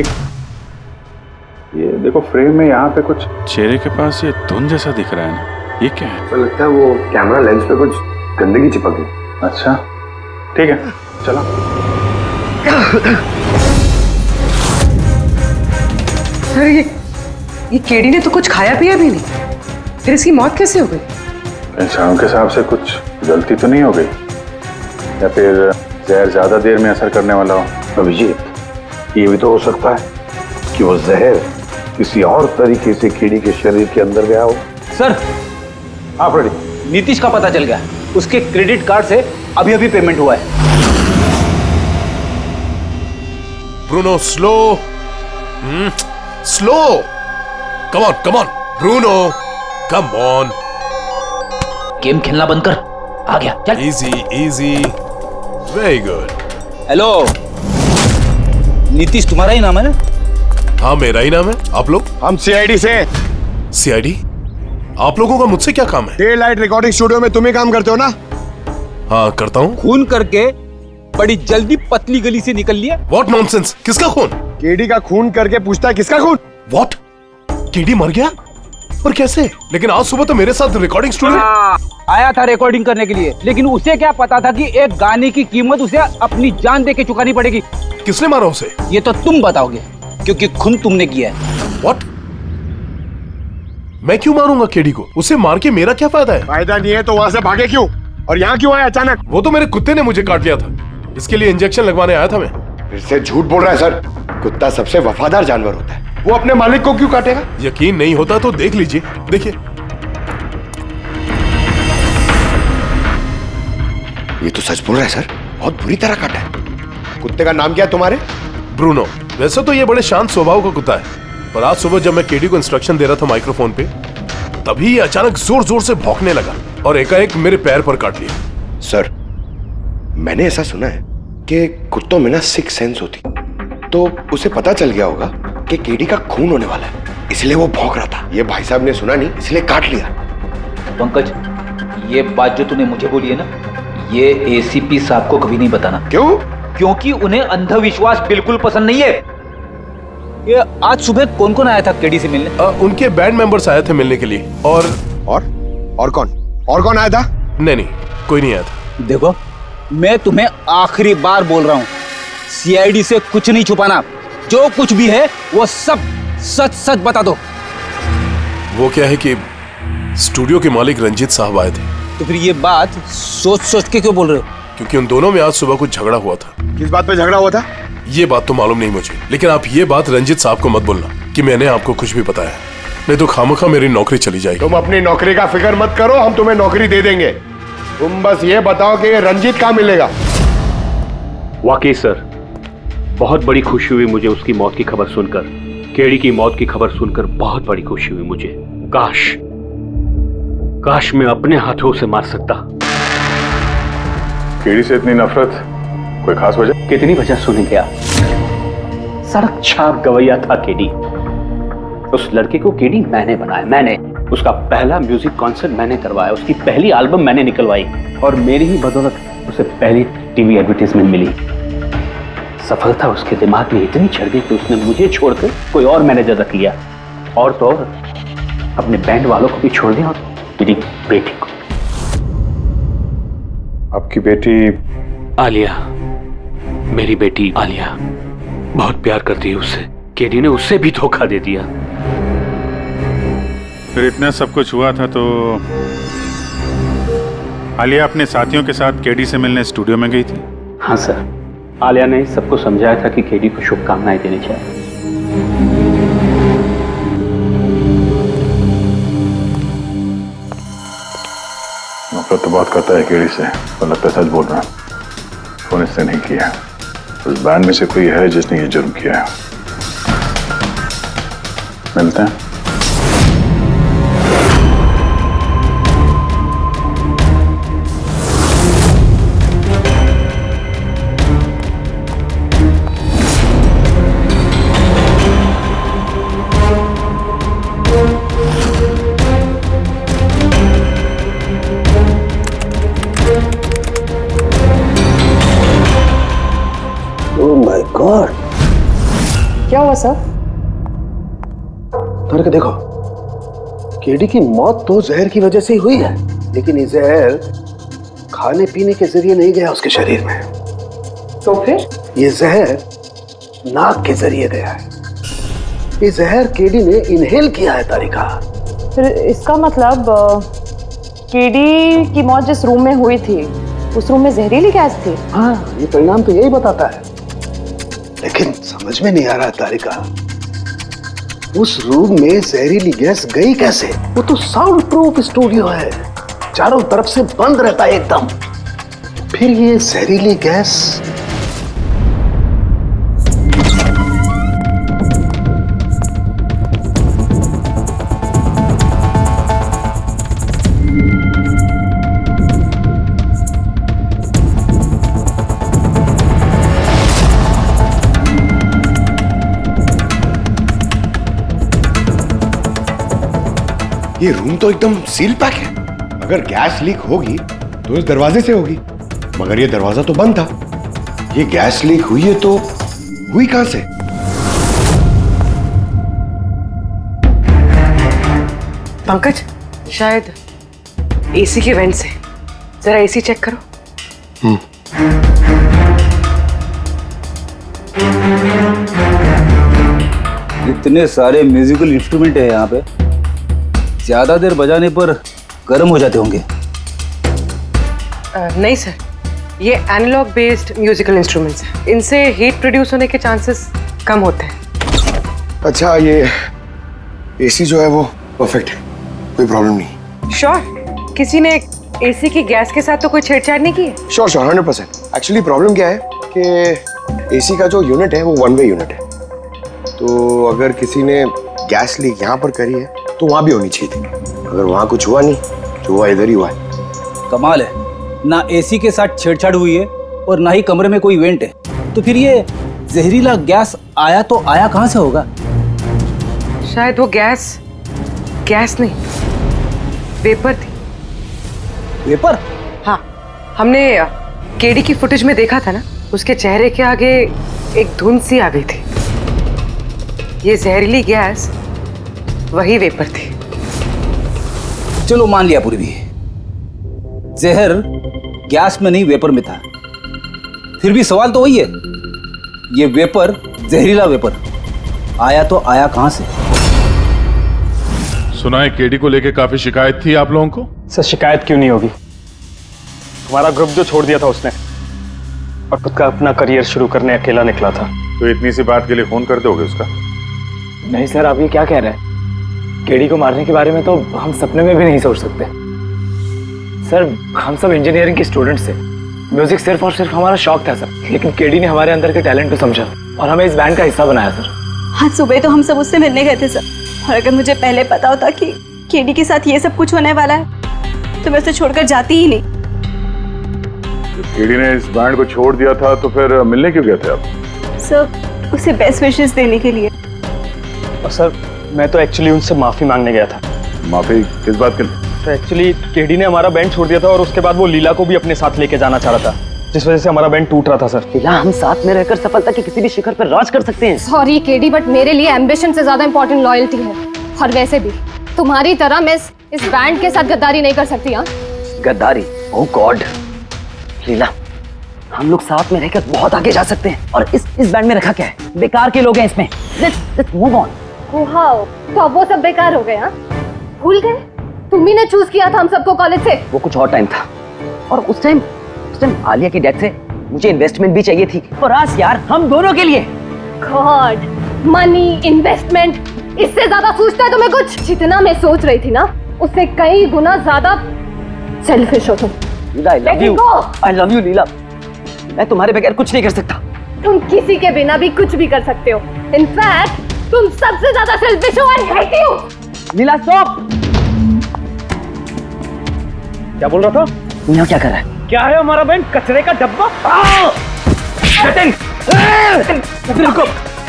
ये देखो, फ्रेम में यहाँ पे कुछ चेहरे के पास ये धुन जैसा दिख रहा है ना, ये क्या है? तो लगता है वो कैमरा लेंस पे कुछ गंदगी चिपक गई। अच्छा, ठीक है, चलो। सर, ये कीड़ी ने तो कुछ खाया पिया भी नहीं, फिर इसकी मौत कैसे हो गई? इंसानों के हिसाब से कुछ गलती तो नहीं हो गई, या फिर जहर ज्यादा देर में असर करने वाला हो? अभिजीत, ये भी तो हो सकता है कि वो जहर किसी और तरीके से कीड़ी के शरीर के अंदर गया हो। सर, आप रेडी? नीतीश का पता चल गया, उसके क्रेडिट कार्ड से अभी अभी पेमेंट हुआ है। Bruno, slow slow, come on Bruno, come on. Game खेलना बंद कर, आ गया, चल। Easy, very good. Hello, Nitish तुम्हारा ही नाम है ना? हाँ, मेरा ही नाम है। आप लोग? हम सीआईडी से। सीआईडी? आप लोगों का मुझसे क्या काम है? डे लाइट रिकॉर्डिंग स्टूडियो में तुम ही काम करते हो ना? हाँ, करता हूँ। खून करके बड़ी जल्दी पतली गली से निकल लिया। What nonsense? किसका खून? केडी का खून करके पूछता है किसका खून? व्हाट? केडी मर गया? पर कैसे? लेकिन आज सुबह तो मेरे साथ रिकॉर्डिंग स्टूडियो आया था रिकॉर्डिंग करने के लिए, लेकिन उसे क्या पता था कि एक गाने की कीमत उसे अपनी जान दे के चुकानी पड़ेगी। किसने मारा उसे? ये तो तुम बताओगे, क्योंकि खून तुमने किया है। व्हाट? मैं क्यों मारूंगा केडी को? उसे मार के मेरा क्या फायदा है? फायदा नहीं है तो वहां से भागे क्यों? और यहाँ क्यों आया अचानक? वो तो मेरे कुत्ते ने मुझे काट लिया था, इसके लिए इंजेक्शन लगवाने आया था मैं। फिर से झूठ बोल रहा है सर। कुत्ता सबसे वफादार जानवर होता है, वो अपने मालिक को क्यों काटेगा? यकीन नहीं होता तो देख लीजिए, देखिए। ये तो सच बोल रहा है सर, बहुत बुरी तरह काटा है। कुत्ते का नाम क्या है तुम्हारे? ब्रूनो। वैसे तो ये बड़े शांत स्वभाव का कुत्ता है, पर आज सुबह जब मैं केडी को इंस्ट्रक्शन दे रहा था माइक्रोफोन पे, तभी ये अचानक जोर जोर से भौंकने लगा और एकाएक मेरे पैर पर काट लिया। सर, मैंने ऐसा सुना है कि कुत्तों में ना सिक्स सेंस होती, तो उसे पता चल गया होगा कि केडी का खून होने वाला है, इसलिए वो भौंक रहा था। ये भाई साहब ने सुना नहीं, इसलिए काट लिया। पंकज, ये बात जो तूने मुझे बोली है ना, ये एसीपी साहब को कभी नहीं बताना। क्यों? क्योंकि उन्हें अंधविश्वास बिल्कुल पसंद नहीं है। ये आज सुबह कौन कौन आया था केडी से मिलने? उनके बैंड मेंबर्स आए थे मिलने के लिए। और कौन? और कौन आया था? नहीं नहीं, कोई नहीं आया था। देखो, मैं तुम्हें आखिरी बार बोल रहा हूँ, सीआईडी से कुछ नहीं छुपाना। जो कुछ भी है वो सब सच सच बता दो। वो क्या है कि स्टूडियो के मालिक रंजीत साहब आए थे। तो फिर ये बात सोच सोच के क्यों बोल रहे हो? क्योंकि उन दोनों में आज सुबह कुछ झगड़ा हुआ था। किस बात पे झगड़ा हुआ था? ये बात तो मालूम नहीं मुझे, लेकिन आप ये बात रंजीत साहब को मत बोलना कि मैंने आपको कुछ भी बताया, नहीं तो खामखा मेरी नौकरी चली जाएगी। तुम अपनी नौकरी का फिक्र मत करो, हम तुम्हें नौकरी दे देंगे। तुम बस ये बताओ कि रंजीत कहाँ मिलेगा। वाकई सर, बहुत बड़ी खुशी हुई मुझे उसकी मौत की खबर सुनकर। केडी की मौत की खबर सुनकर बहुत बड़ी खुशी हुई मुझे। काश मैं अपने हाथों से मार सकता। केडी से इतनी नफरत, कोई खास वजह? कितनी वजह सुनेंगे आप? सड़क छाप गवैया था केडी। उस लड़के को केडी मैंने बनाया, मैंने उसका पहला म्यूजिक कॉन्सर्ट मैंने करवाया, उसकी पहली एल्बम मैंने निकलवाई और मेरी ही बदौलत उसे पहली टीवी एडवर्टाइजमेंट मिली। सफलता उसके दिमाग में इतनी चढ़ गई कि उसने मुझे छोड़कर कोई और मैनेजर रख लिया, और तो और अपने बैंड वालों को भी छोड़ दिया और मेरी बेटी को। आपकी बेटी आलिया, मेरी बेटी आलिया बहुत प्यार करती है उससे। केडी ने उससे भी धोखा दे दिया। फिर इतना सब कुछ हुआ था तो आलिया अपने साथियों के साथ केडी से मिलने स्टूडियो में गई थी? हाँ सर, आलिया ने सबको समझाया था कि केडी को शुभकामनाएं देनी चाहिए। नफरत तो बहुत करता है केडी से, पर लगता है सच बोल रहा है। फोन इससे नहीं किया, उस बैंड में से कोई है जिसने ये जुर्म किया है। मिलते हैं। गॉड, क्या हुआ सर? करके देखो, केडी की मौत तो जहर की वजह से ही हुई है, लेकिन ये जहर खाने पीने के जरिए नहीं गया उसके शरीर में। तो फिर? ये जहर नाक के जरिए गया है। ये जहर केडी ने इनहेल किया है तारिका। फिर इसका मतलब केडी की मौत जिस रूम में हुई थी उस रूम में जहरीली गैस थी? हाँ, ये परिणाम तो यही बताता है, लेकिन समझ में नहीं आ रहा तारिका, उस रूम में जहरीली गैस गई कैसे? वो तो साउंड प्रूफ स्टूडियो है, चारों तरफ से बंद रहता है एकदम। फिर ये जहरीली गैस ये रूम तो एकदम सील पैक है। अगर गैस लीक होगी तो इस दरवाजे से होगी, मगर ये दरवाजा तो बंद था। ये गैस लीक हुई है तो हुई कहां से? पंकज, शायद एसी के वेंट से। जरा एसी चेक करो। इतने सारे म्यूजिकल इंस्ट्रूमेंट है यहाँ पे, ज्यादा देर बजाने पर गर्म हो जाते होंगे। नहीं सर, ये एनालॉग बेस्ड म्यूजिकल इंस्ट्रूमेंट्स हैं। इनसे हीट प्रोड्यूस होने के चांसेस कम होते हैं। अच्छा, ये एसी जो है वो परफेक्ट है, कोई प्रॉब्लम नहीं? श्योर? किसी ने एसी की गैस के साथ तो कोई छेड़छाड़ नहीं की है? श्योर 100%। एक्चुअली प्रॉब्लम क्या है कि एसी का जो यूनिट है वो वन वे यूनिट है, तो अगर किसी ने गैस लीक यहाँ पर करी है तो वहां भी होनी चाहिए थी। अगर वहां कुछ हुआ नहीं तो हुआ इधर ही हुआ है। कमाल है, ना एसी के साथ छेड़छाड़ हुई है और ना ही कमरे में कोई वेंट है, तो फिर ये जहरीला गैस आया तो आया कहां से होगा? शायद वो गैस नहीं, वेपर थी। वेपर? हाँ, हमने केडी की फुटेज में देखा था ना, उसके चेहरे के आगे एक धुंध सी आ गई थी। ये जहरीली गैस वही वेपर थी। चलो मान लिया पूर्वी, जहर गैस में नहीं वेपर में था। फिर भी सवाल तो वही है, ये वेपर जहरीला वेपर आया तो आया कहां से? सुना है केडी को लेके काफी शिकायत थी आप लोगों को? सर शिकायत क्यों नहीं होगी? हमारा ग्रुप जो छोड़ दिया था उसने और खुद का अपना करियर शुरू करने अकेला निकला था। तो इतनी सी बात के लिए फोन कर दोगे उसका? नहीं सर, आप ये क्या कह रहे हैं? केडी को मारने के बारे में तो हम सपने में भी नहीं सोच सकते। सर हम सब इंजीनियरिंग के स्टूडेंट्स थे, म्यूजिक सिर्फ और सिर्फ हमारा शौक था सर, लेकिन केडी ने हमारे अंदर के टैलेंट को समझा और हमें इस बैंड का हिस्सा बनाया सर। आज सुबह तो हम सब उससे मिलने गए थे सर, और अगर मुझे पहले पता होता कि केडी के साथ ये सब कुछ होने वाला है तो मैं उसे छोड़कर जाती ही नहीं। केडी ने इस बैंड को छोड़ दिया था तो फिर मिलने क्यों गए थे आप? सर उसे बेस्ट विशेस देने के लिए। और सर मैं तो एक्चुअली उनसे माफी मांगने गया था। माफी किस बात के लिए? तो एक्चुअली केडी ने हमारा बैंड छोड़ दिया था और उसके बाद वो लीला को भी अपने साथ लेके जाना चाह रहा था, जिस वजह से हमारा बैंड टूट रहा था सर। लीला, हम साथ में रहकर सफलता के किसी भी शिखर पर राज कर सकते हैं। सॉरी केडी, बट मेरे लिए एम्बिशन से ज्यादा इंपॉर्टेंट लॉयल्टी है। और वैसे भी तुम्हारी तरह मैं इस बैंड के साथ गद्दारी नहीं कर सकती। हाँ गद्दारी? ओह गॉड लीला, हम लोग साथ में रहकर बहुत आगे जा सकते हैं। और इस बैंड में रखा क्या है? बेकार के लोग हैं इसमें। Let's move on. वाओ, तो अब वो सब बेकार हो गए? हाँ भूल गए? तुम ही ने चूज किया था हम सबको कॉलेज से। वो कुछ और टाइम था, और उस टाइम आलिया की डेथ से मुझे इन्वेस्टमेंट भी चाहिए थी, और आज यार हम दोनों के लिए। गॉड, मनी, इन्वेस्टमेंट, इससे ज्यादा सोचता है तुम्हें कुछ? जितना मैं सोच रही थी ना, उससे कई गुना ज्यादा सेल्फिश हो तुम। I love you लीला, मैं तुम्हारे बगैर कुछ नहीं कर सकता। तुम किसी के बिना भी कुछ भी कर सकते हो। इनफैक्ट तुम सबसे ज्यादा सेल्फिश हो और हेट यू। Neela stop. क्या बोल रहा था? यहाँ क्या कर रहा है? क्या है हमारा बैंड? कचरे का डब्बा? जतिन, रुको।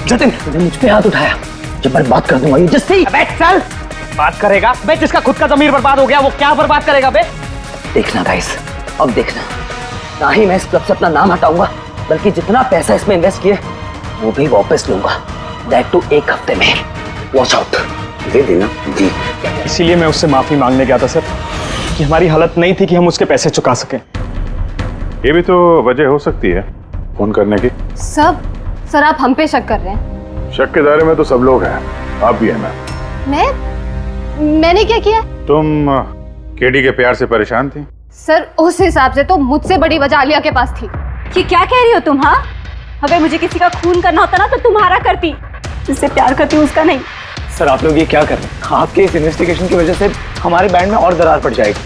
जतिन, तूने मुझ पे हाथ उठाया, जब मैं बात कर दूंगा जिससे। चल बात करेगा बे, जिसका खुद का ज़मीर बर्बाद हो गया वो क्या बर्बाद करेगा बे? देखना गाइस, अब देखना, ना ही मैं इस क्लब से अपना नाम हटाऊंगा, बल्कि जितना पैसा इसमें इन्वेस्ट किए वो भी वापस लूंगा। दैट टू 1 हफ्ते में। Watch out. दे देना जी। इसीलिए मैं उससे माफी मांगने गया था सर, कि हमारी हालत नहीं थी कि हम उसके पैसे चुका सकें। ये भी तो वजह हो सकती है फोन करने की। सर आप हम पे शक कर रहे हैं? शक के दायरे में तो सब लोग हैं, आप भी है ना। मैंने क्या किया? तुम केडी के प्यार से परेशान थी? सर उस हिसाब से तो मुझसे बड़ी वजह आलिया के पास थी। ये क्या कह रही हो तुम? हाँ, अगर मुझे किसी का खून करना होता ना तो तुम्हारा करती, जिससे प्यार करती उसका नहीं। सर आप लोग ये क्या कर रहे हैं? आपके इस इन्वेस्टिगेशन की वजह से हमारे बैंड में और दरार पड़ जाएगी।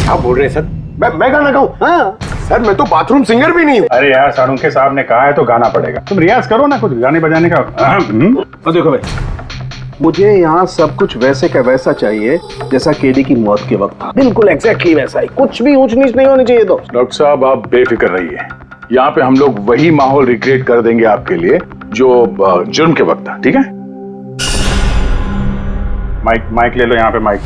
क्या बोल रहे हैं सर? मैं गाना गाऊं? हाँ सर, मैं तो बाथरूम सिंगर भी नहीं हूँ। अरे यार, साळुंखे साहब ने कहा है तो गाना पड़ेगा। तुम रियाज करो ना कुछ गाने बजाने का। तो देखो भाई, मुझे यहाँ सब कुछ वैसे का वैसा चाहिए जैसा केडी की मौत के वक्त था। बिल्कुल एग्जैक्टली वैसा ही, कुछ भी ऊंच नीच नहीं होनी चाहिए। तो डॉक्टर साहब आप बेफिक्र रहिए, यहाँ पे हम लोग वही माहौल रिक्रिएट कर देंगे आपके लिए जो जुर्म के वक्त था। ठीक है? माइक ले लो, यहाँ पे माइक।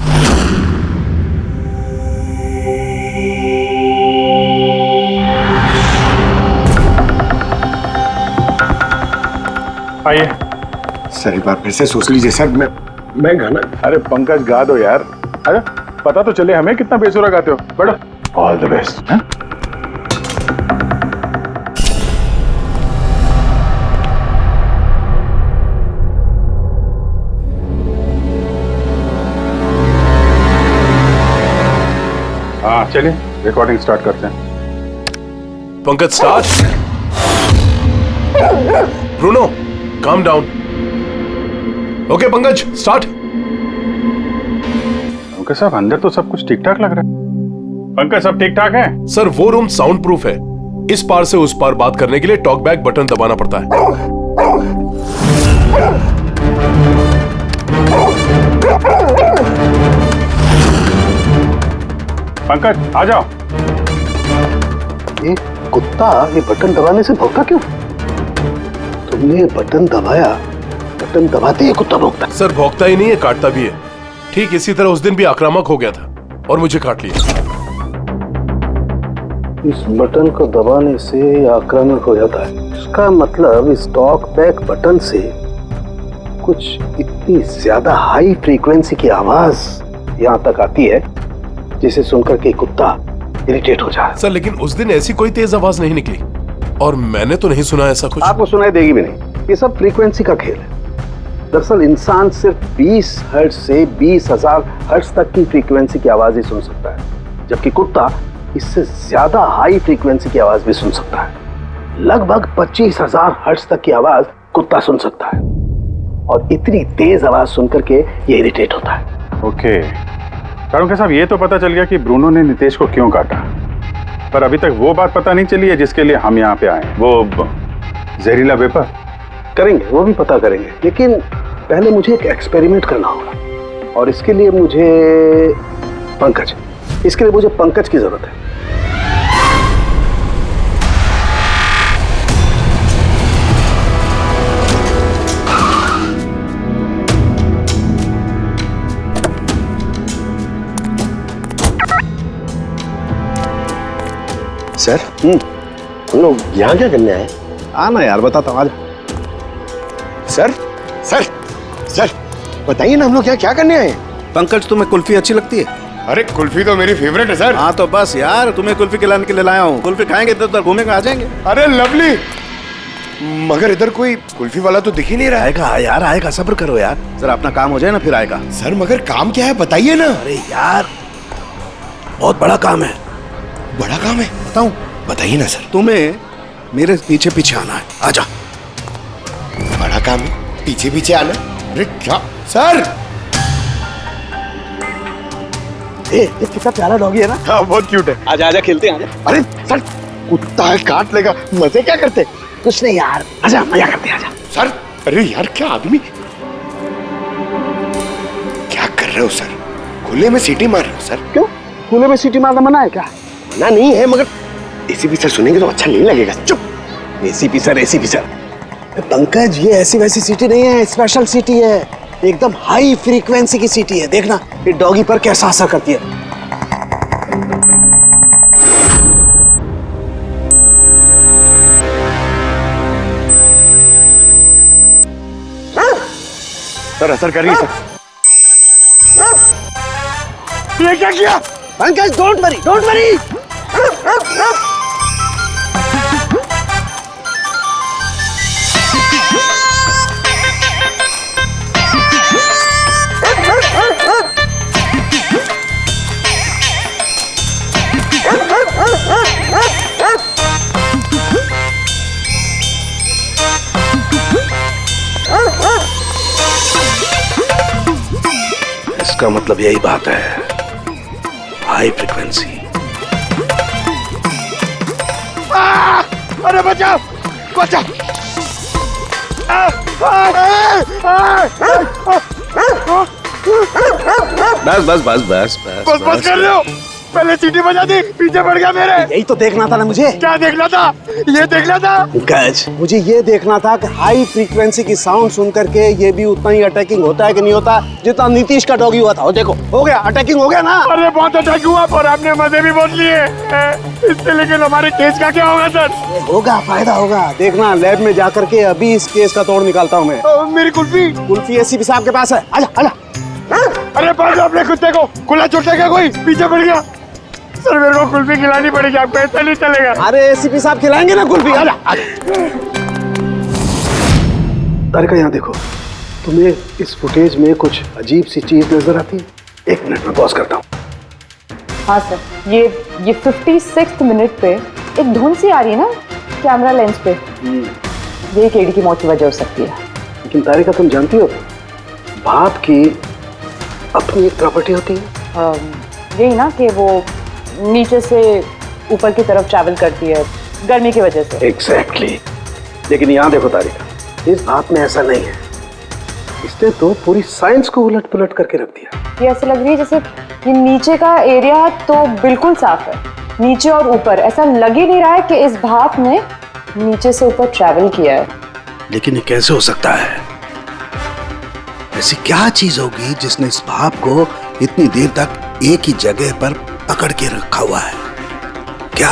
आइए सर, एक बार फिर से सोच लीजिए सर। मैं गाना। अरे पंकज गा दो यार। अरे पता तो चले हमें कितना बेसुरा गाते हो। बढ़ो। All the best. हाँ चलिए रिकॉर्डिंग स्टार्ट करते हैं। Pankaj start. Bruno calm down. Okay Pankaj start. Pankaj साहब अंदर तो सब कुछ ठीक ठाक लग रहा है। पंकज सब ठीक ठाक है? सर वो रूम साउंड प्रूफ है, इस पार से उस पार बात करने के लिए टॉक बैक बटन दबाना पड़ता है। पंकज आ जाओ। ये कुत्ता ये बटन दबाने से भौंका क्यों? तुमने बटन दबाया, बटन दबाते ही कुत्ता भौंकता। सर भौंकता ही नहीं है, काटता भी है। ठीक इसी तरह उस दिन भी आक्रामक हो गया था और मुझे काट लिया। इस बटन को दबाने से आक्रामक हो जाता है। इसका मतलब इस टॉक बैक बटन से कुछ इतनी ज्यादा हाई फ्रीक्वेंसी की आवाज यहाँ तक आती है जिसे सुनकर के कुत्ता इरिटेट हो जाए। सर लेकिन उस दिन ऐसी कोई तेज आवाज नहीं निकली और मैंने तो नहीं सुना ऐसा कुछ। आपको सुनाई देगी भी नहीं, ये सब फ्रीक्वेंसी का खेल है। दरअसल इंसान सिर्फ 20 हर्ट्ज से 20,000 हर्ट्ज तक की फ्रीक्वेंसी की आवाज ही सुन सकता है, जबकि कुत्ता इससे ज्यादा हाई फ्रीक्वेंसी की आवाज भी सुन सकता है। लगभग 25,000 हर्ट्ज तक की आवाज कुत्ता सुन सकता है और इतनी तेज आवाज सुनकर के ये इरिटेट होता है। ओके कारुंके साहब, ये तो पता चल गया कि ब्रूनो ने नितेश को क्यों काटा, पर अभी तक वो बात पता नहीं चली है जिसके लिए हम यहाँ पे आए। वो जहरीला वेपर करेंगे, वो भी पता करेंगे, लेकिन पहले मुझे एक एक्सपेरिमेंट करना होगा और इसके लिए मुझे पंकज की जरूरत है। सर हम लोग यहाँ क्या करने आए? आना यार, बताता हूँ, आजा। सर सर सर बताइए ना, हम लोग क्या करने आए? पंकज, तुम्हें कुल्फी अच्छी लगती है? अरे कुल्फी तो मेरी फेवरेट है सर। हाँ तो बस यार, तुम्हें कुल्फी खिलाने के लिए लाया हूँ। कुल्फी खाएंगे तो उधर घूमेंगे, आ जाएंगे। अरे लवली, मगर इधर कोई कुल्फी वाला तो दिख ही नहीं रहा है। आएगा यार, आएगा, सब्र करो यार, जरा अपना काम हो जाए ना, फिर आएगा। सर मगर काम क्या है बताइए ना। अरे यार बहुत बड़ा काम है। बड़ा काम है? बताऊं? बताइए ना सर। तुम्हें मेरे पीछे पीछे आना है, आजा। बड़ा काम है, पीछे पीछे आना? अरे क्या सर? ये कितना प्यारा डॉगी है ना। हाँ बहुत क्यूट है। आजा आजा, खेलते हैं। अरे सर कुत्ता है, काट लेगा। मजे क्या करते? कुछ नहीं यार, आजा मजा करते हैं, आजा। सर अरे यार क्या आदमी, क्या कर रहे हो सर? खुले में सीटी मार रहे हो सर? क्यों? खुले में सीटी मारना मना है क्या? मना नहीं है, मगर एसीपी सर सुनेंगे तो अच्छा नहीं लगेगा। चुप। एसीपी सर पंकज, ये ऐसी वैसी सीटी नहीं है, स्पेशल सीटी है, एकदम हाई फ्रीक्वेंसी की सीटी है। देखना ये डॉगी पर कैसा असर करती है। सर असर कर रही है सर। ये क्या किया? Pankaj don't worry. इसका मतलब यही बात है, हाई फ्रीक्वेंसी। अरे बचाओ बचाओ। बस कर रहे हो, पहले सीटी बजा दी, पीछे पड़ गया मेरे। यही तो देखना था ना मुझे। क्या देखना था? ये देखना था पंकज, मुझे ये देखना था कि हाई फ्रीक्वेंसी की साउंड सुन करके ये भी उतना ही अटैकिंग होता है कि नहीं होता जितना नीतीश का डॉगी हुआ था। वो देखो, हो गया, अटैकिंग हो गया ना। अरे बहुत अटैक हुआ, पर आपने मजे भी बहुत लिए इससे। लेकिन हमारे केस का क्या होगा सर? होगा, फायदा होगा। देखना लैब में जाकर के अभी इस केस का तोड़ निकालता हूँ मैं। मेरी कुल्फी एसीपी साहब के पास है, आजा आजा। अरे पास अपने कुत्ते को, खुला छूटेगा कोई, पीछे पड़ गया। सर मेरे को कुल्फी खिलानी पड़ेगी, आपको ऐसा नहीं चलेगा। अरे एसीपी साहब खिलाएंगे ना कुल्फी, आजा आजा। तारिका यहाँ देखो, तुम्हें इस फुटेज में कुछ अजीब सी चीज नजर आती है? 1 मिनट में पॉज करता हूँ। हाँ सर, ये 56th मिनट पे एक धुन सी आ रही है ना कैमरा लेंस पे, ये केडी की मौत की वजह हो सकती है। लेकिन तारिका तुम जानती हो, भाप की अपनी एक प्रॉपर्टी होती है। यही ना कि वो नीचे से ऊपर की तरफ ट्रैवल करती है गर्मी की वजह से। एग्जैक्टली। लेकिन यहाँ देखो तारिका, इस भाप में ऐसा नहीं है। इसने तो पूरी साइंस को उलट पुलट करके रख दिया। ये ऐसे लग रही है जैसे ये नीचे का एरिया तो बिल्कुल साफ है, नीचे और ऊपर ऐसा लग ही नहीं रहा है कि इस भाप ने नीचे से ऊपर ट्रैवल किया है। लेकिन ये कैसे हो सकता है? ऐसी क्या चीज होगी जिसने इस भाप को इतनी देर तक एक ही जगह पर पकड़ के रखा हुआ है? क्या?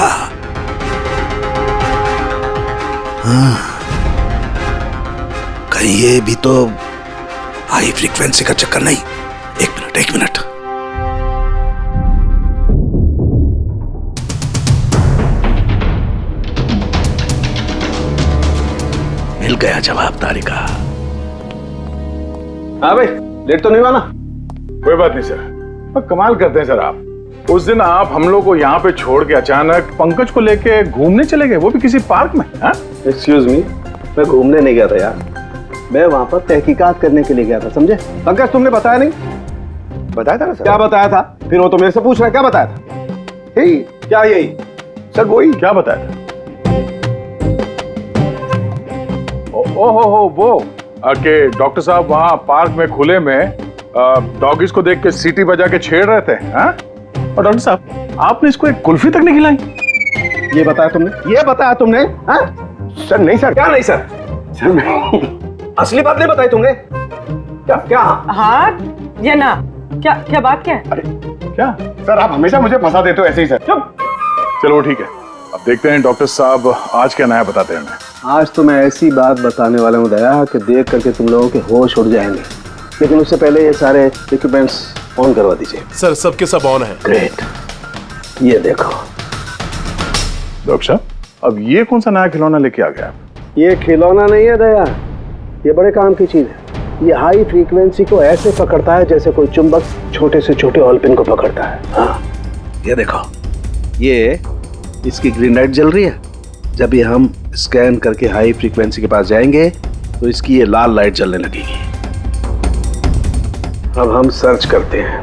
हाँ, कहीं ये भी तो हाई फ्रीक्वेंसी का चक्कर नहीं? एक मिनट गया जवाबदारी का। हाँ भाई, लेट तो नहीं हुआ ना? कोई बात नहीं सर। पर कमाल करते हैं सर आप। उस दिन आप हम लोग को यहाँ पे छोड़ के अचानक पंकज को लेके घूमने चले गए, वो भी किसी पार्क में। एक्सक्यूज मी, मैं घूमने नहीं गया था यार, मैं वहां पर तहकीकात करने के लिए गया था, समझे? पंकज तुमने बताया नहीं? बताया था ना सर? क्या बताया था? फिर वो तो मेरे से पूछ रहा है, क्या बताया था? यही क्या यही? सर वही। क्या बताया था? ओहो वो कि डॉक्टर साहब वहाँ पार्क में खुले में डॉगीज को देख के सीटी बजा के छेड़ रहे थे। हाँ? और डॉक्टर साहब आपने इसको एक कुल्फी तक नहीं खिलाई। ये बताया तुमने? ये बताया तुमने? हाँ? सर नहीं सर। क्या नहीं सर? सर मैं असली बात नहीं बताई तुमने? क्या क्या? हाँ या ना? क्या क्या बात क्या है? अरे क्या सर, आप हमेशा मुझे फंसा देते हो ऐसे ही सर। चलो ठीक है, अब देखते हैं डॉक्टर साहब आज क्या नया बताते हैं हमें। आज तो मैं ऐसी बात बताने वाला हूँ दया कि देख करके तुम लोगों के होश उड़ जाएंगे, लेकिन उससे पहले ये सारे इक्विपमेंट्स ऑन करवा दीजिए। सर सबके सब ऑन है। ग्रेट, ये देखो। डॉक्टर साहब अब ये कौन सा नया खिलौना लेके आ गया? ये खिलौना नहीं है दया, ये बड़े काम की चीज है। ये हाई फ्रीक्वेंसी को ऐसे पकड़ता है जैसे कोई चुंबक छोटे से छोटे ऑलपिन को पकड़ता है। हाँ, ये देखो, ये इसकी ग्रीन लाइट जल रही है। जब ये हम स्कैन करके हाई फ्रीक्वेंसी के पास जाएंगे तो इसकी ये लाल लाइट जलने लगेगी। अब हम सर्च करते हैं।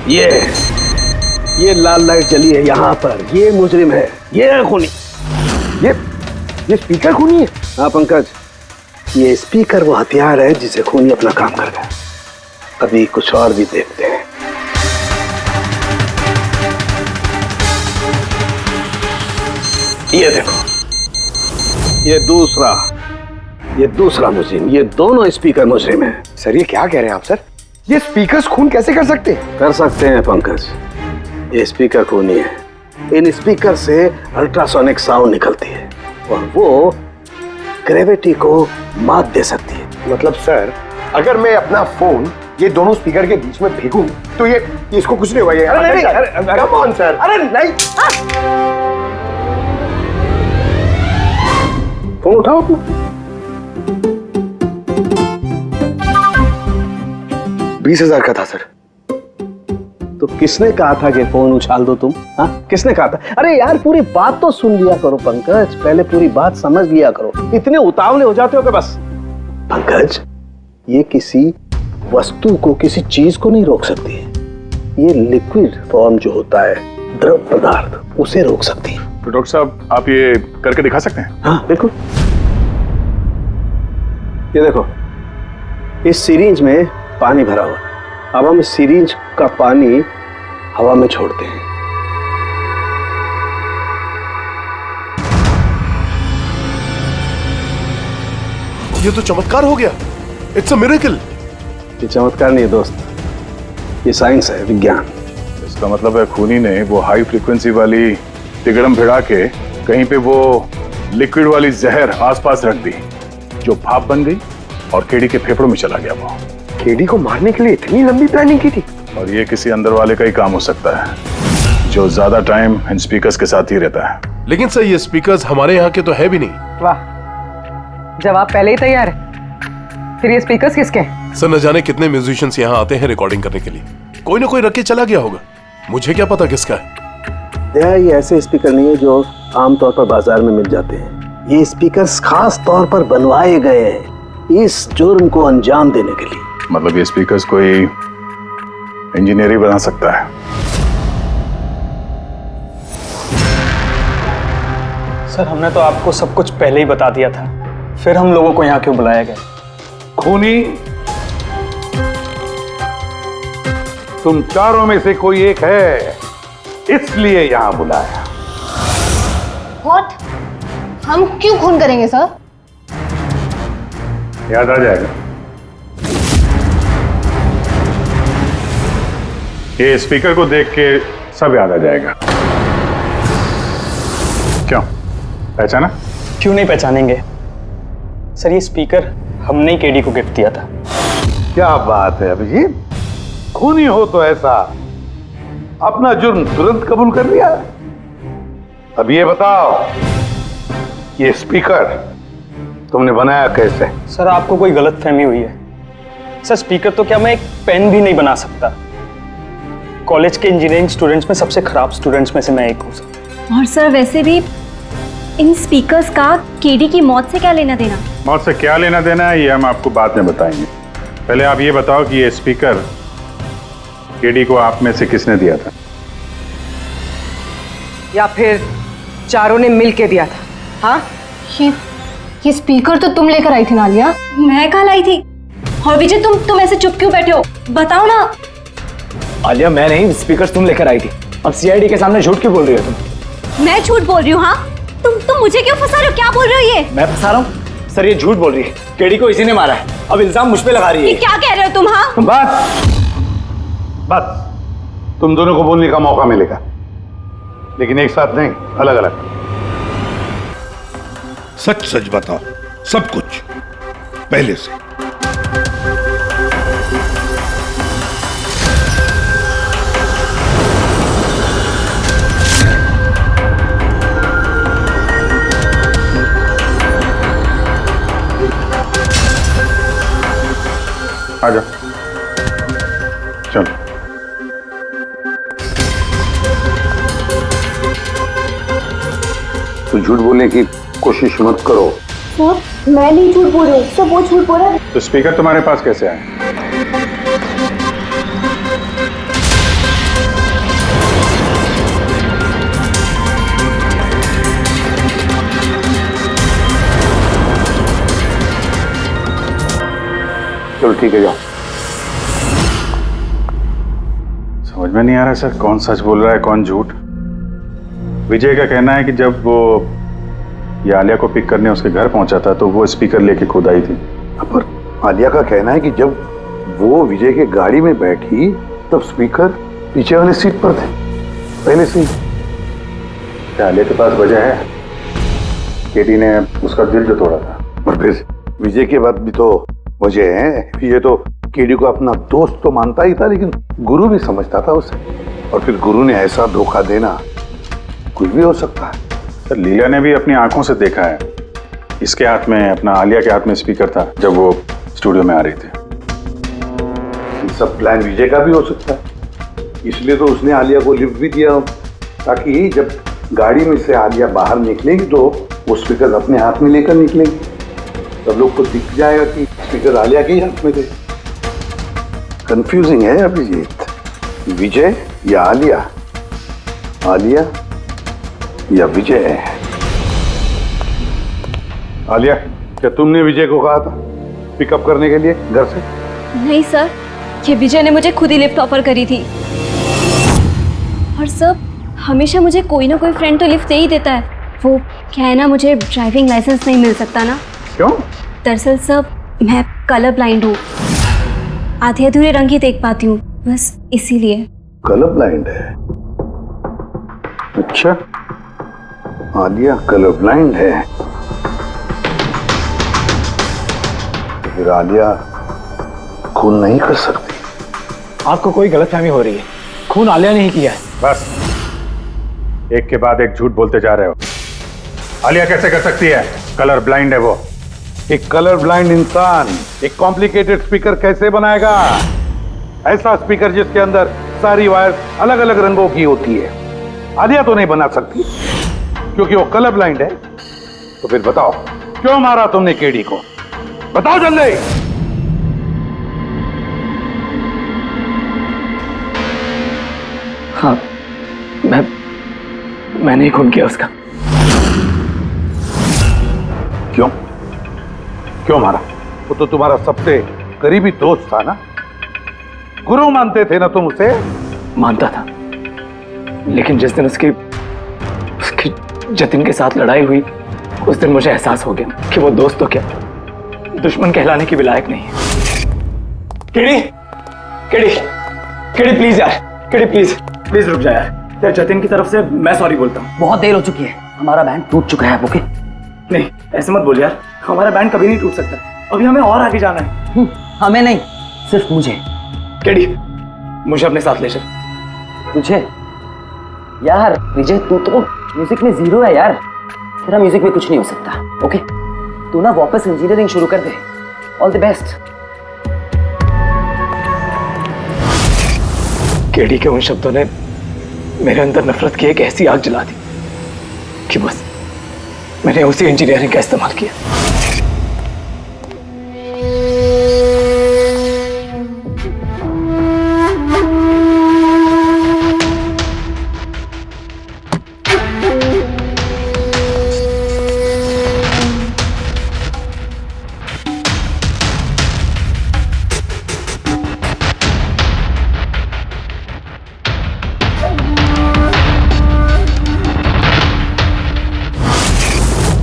ये लाल लाइट जली है यहाँ पर, ये मुजरिम है, ये है खूनी। ये स्पीकर खूनी है? हाँ पंकज, ये स्पीकर वो हथियार है जिसे खूनी अपना काम कर गया। अभी कुछ और भी देखते हैं। ये देखो, ये दूसरा मुजरिम, ये दोनों स्पीकर मुजरिम है। सर ये क्या कह रहे हैं आप सर? ये स्पीकर्स खून कैसे कर सकते हैं? कर सकते हैं पंकज, ये स्पीकर खूनी है। इन स्पीकर से अल्ट्रासोनिक साउंड निकलती है और वो ग्रेविटी को मात दे सकती है। मतलब सर, अगर मैं अपना फोन ये दोनों स्पीकर के बीच में फेंकूं तो ये इसको कुछ नहीं होगा। ये अरे नहीं, कम ऑन सर। अरे नहीं, फोन उठाओ अपना। 20,000 का था सर। तो किसने कहा था कि फोन उछाल दो तुम? हाँ, किसने कहा था? अरे यार पूरी बात तो सुन लिया करो पंकज, पहले पूरी बात समझ लिया करो। इतने उतावले हो जाते हो कि बस। पंकज, ये किसी वस्तु को, किसी चीज को नहीं रोक सकती है। ये लिक्विड फॉर्म जो होता है, द्रव पदार्थ, उसे रोक सकती है। तो डॉक्टर साहब आप ये करके दिखा सकते हैं? हाँ बिल्कुल। ये देखो, इस सिरिंज में पानी भरा हुआ। अब हम इस सिरिंज का पानी हवा में छोड़ते हैं। ये तो चमत्कार हो गया। It's a miracle. ये चमत्कार नहीं है दोस्त, ये साइंस है, विज्ञान। इसका मतलब है खूनी ने वो हाई फ्रीक्वेंसी वाली तिगड़म भिड़ा के कहीं पे वो लिक्विड वाली जहर आसपास रख दी, जो भाप बन गई और केडी के फेफड़ों में चला गया। वो केडी को मारने के लिए इतनी लंबी प्लानिंग की थी? और ये किसी अंदर वाले का ही काम हो सकता है, जो ज्यादा टाइम इन स्पीकर्स के साथ ही रहता है। लेकिन सर ये स्पीकर्स हमारे यहाँ के तो है भी नहीं। वाह, जवाब पहले ही तैयार है। फिर ये स्पीकर्स किसके हैं? सर न जाने कितने म्यूजिशियंस यहाँ आते हैं रिकॉर्डिंग करने के लिए, कोई ना कोई रख के चला गया होगा। मुझे क्या पता किसका है। ये ऐसे स्पीकर नहीं है जो आमतौर पर बाजार में मिल जाते हैं। ये स्पीकर्स खास तौर पर बनवाए गए हैं इस जुर्म को अंजाम देने के लिए। मतलब ये स्पीकर्स कोई इंजीनियर ही बना सकता है। सर हमने तो आपको सब कुछ पहले ही बता दिया था, फिर हम लोगों को यहाँ क्यों बुलाया गया? खूनी तुम चारों में से कोई एक है, इसलिए यहां बुलाया। व्हाट? हम क्यों खून करेंगे सर? याद आ जाएगा। ये स्पीकर को देख के सब याद आ जाएगा। क्यों, पहचाना? क्यों नहीं पहचानेंगे सर, ये स्पीकर हमने ही केडी को गिफ्ट दिया था। क्या बात है अभिजीत, खूनी हो तो ऐसा अपना जुर्म तुरंत कबूल कर लिया। अब ये बताओ, ये स्पीकर तुमने बनाया कैसे? सर आपको कोई गलत फहमी हुई है। सर स्पीकर तो क्या मैं एक पेन भी नहीं बना सकता। कॉलेज के इंजीनियरिंग स्टूडेंट्स में सबसे खराब स्टूडेंट्स में से मैं एक हूँ सर। और सर वैसे भी इन स्पीकर्स का केडी की मौत से क्या लेना देना? मौत से क्या लेना देना है ये हम आपको बाद में बताएंगे। पहले आप ये बताओ कि ये स्पीकर केडी को आप में से किसने दिया था? या फिर चारों ने मिल के दिया था? हाँ, ये स्पीकर तो तुम लेकर आई थी ना आलिया? मैं कल आई थी। और विजय तुम ऐसे चुप क्यों बैठे हो? बताओ ना। आलिया मैं नहीं, स्पीकर तुम लेकर आई थी। अब सीआईडी के सामने झूठ क्यों बोल रही हो तुम? मैं झूठ बोल रही हूँ? हाँ, तुम मुझे क्यों फंसा रहे हो? क्या बोल रहे हो ये? मैं फंसा रहा हूँ? सर ये झूठ बोल रही है। केडी को इसी ने मारा है। अब इल्जाम मुझ पे लगा रही है। क्या कह रहे हो तुम? हाँ बस तुम दोनों को बोलने का मौका मिलेगा, लेकिन एक साथ नहीं, अलग अलग। सच सच बताओ, सब कुछ पहले से। आ जाओ, चलो। तो झूठ बोलने की कोशिश मत करो। सर मैं नहीं झूठ बोल रही हूँ, सब वो झूठ बोल रहा है। तो स्पीकर तुम्हारे पास कैसे आए? चलो ठीक है, जाओ। समझ में नहीं आ रहा सर, कौन सच बोल रहा है कौन झूठ। विजय का कहना है कि जब वो ये आलिया को पिक करने उसके घर पहुंचा था तो वो स्पीकर लेके खुद आई थी। पर आलिया का कहना है कि जब वो विजय के गाड़ी में बैठी तब स्पीकर पीछे वाली सीट पर थे पहले से ही। क्या आलिया के पास वजह है? केटी ने उसका दिल जो तोड़ा था। और फिर विजय के बाद भी तो वजह है। ये तो केडी को अपना दोस्त तो मानता ही था, लेकिन गुरु भी समझता था उसे। और फिर गुरु ने ऐसा धोखा देना, कुछ भी हो सकता है। सर लीला ने भी अपनी आंखों से देखा है, इसके हाथ में, अपना आलिया के हाथ में स्पीकर था जब वो स्टूडियो में आ रही थी। ये सब प्लान विजय का भी हो सकता है, इसलिए तो उसने आलिया को लिफ्ट भी दिया, ताकि जब गाड़ी में से आलिया बाहर निकलेगी तो वो स्पीकर अपने हाथ में लेकर निकलेगी। सब लोग को दिख जाएगा कि स्पीकर आलिया के ही हाथ में थे। कंफ्यूजिंग है अभिजीत, विजय या आलिया, आलिया या विजय। आलिया, क्या तुमने विजय को कहा था पिकअप करने के लिए घर से? नहीं सर, ये विजय ने मुझे खुद ही लिफ्ट ऑफर करी थी। और सर हमेशा मुझे कोई ना कोई फ्रेंड तो लिफ्ट दे ही देता है। वो क्या है ना, मुझे ड्राइविंग लाइसेंस नहीं मिल सकता ना। क्यों? दरअसल सर मैं कलर ब्लाइंड हूँ, आधे अधूरे रंग ही देख पाती हूँ, बस इसीलिए। कलर ब्लाइंड है? अच्छा, आलिया कलर ब्लाइंड है, तो फिर आलिया खून नहीं कर सकती। आपको कोई गलतफहमी हो रही है, खून आलिया ने ही किया है। बस एक के बाद एक झूठ बोलते जा रहे हो। आलिया कैसे कर सकती है? कलर ब्लाइंड है वो। एक कलर ब्लाइंड इंसान एक कॉम्प्लिकेटेड स्पीकर कैसे बनाएगा? ऐसा स्पीकर जिसके अंदर सारी वायर अलग अलग रंगों की होती है। आलिया तो नहीं बना सकती क्योंकि वो कलर ब्लाइंड है। तो फिर बताओ, क्यों मारा तुमने केडी को? बताओ जल्दी। हाँ, मैंने ही खून किया उसका। क्यों? क्यों मारा? वो तो तुम्हारा सबसे करीबी दोस्त था ना, गुरु मानते थे ना तुम उसे? मानता था, लेकिन जिस दिन उसकी जतिन के साथ लड़ाई हुई उस दिन मुझे एहसास हो गया कि वो दोस्त तो क्या, दुश्मन कहलाने की भी लायक नहीं है। केडी, केडी, केडी प्लीज यार, केडी प्लीज रुक जा यार। जतिन की तरफ से मैं सॉरी बोलता हूँ। बहुत देर हो चुकी है, हमारा बैंड टूट चुका है। ओके नहीं, ऐसे मत बोल यार, हमारा बैंड कभी नहीं टूट सकता। अभी हमें और आगे जाना है। हमें नहीं, सिर्फ मुझे। केडी, मुझे अपने साथ ले चल। तुझे? यार विजय, तू तो म्यूजिक में जीरो है यार। तेरा म्यूजिक में कुछ नहीं हो सकता। ओके, तू ना वापस इंजीनियरिंग शुरू कर दे। All the best. केडी के उन शब्दों ने मेरे अंदर नफरत की एक ऐसी आग जला दी कि बस मैंने उसी इंजीनियरिंग का इस्तेमाल किया।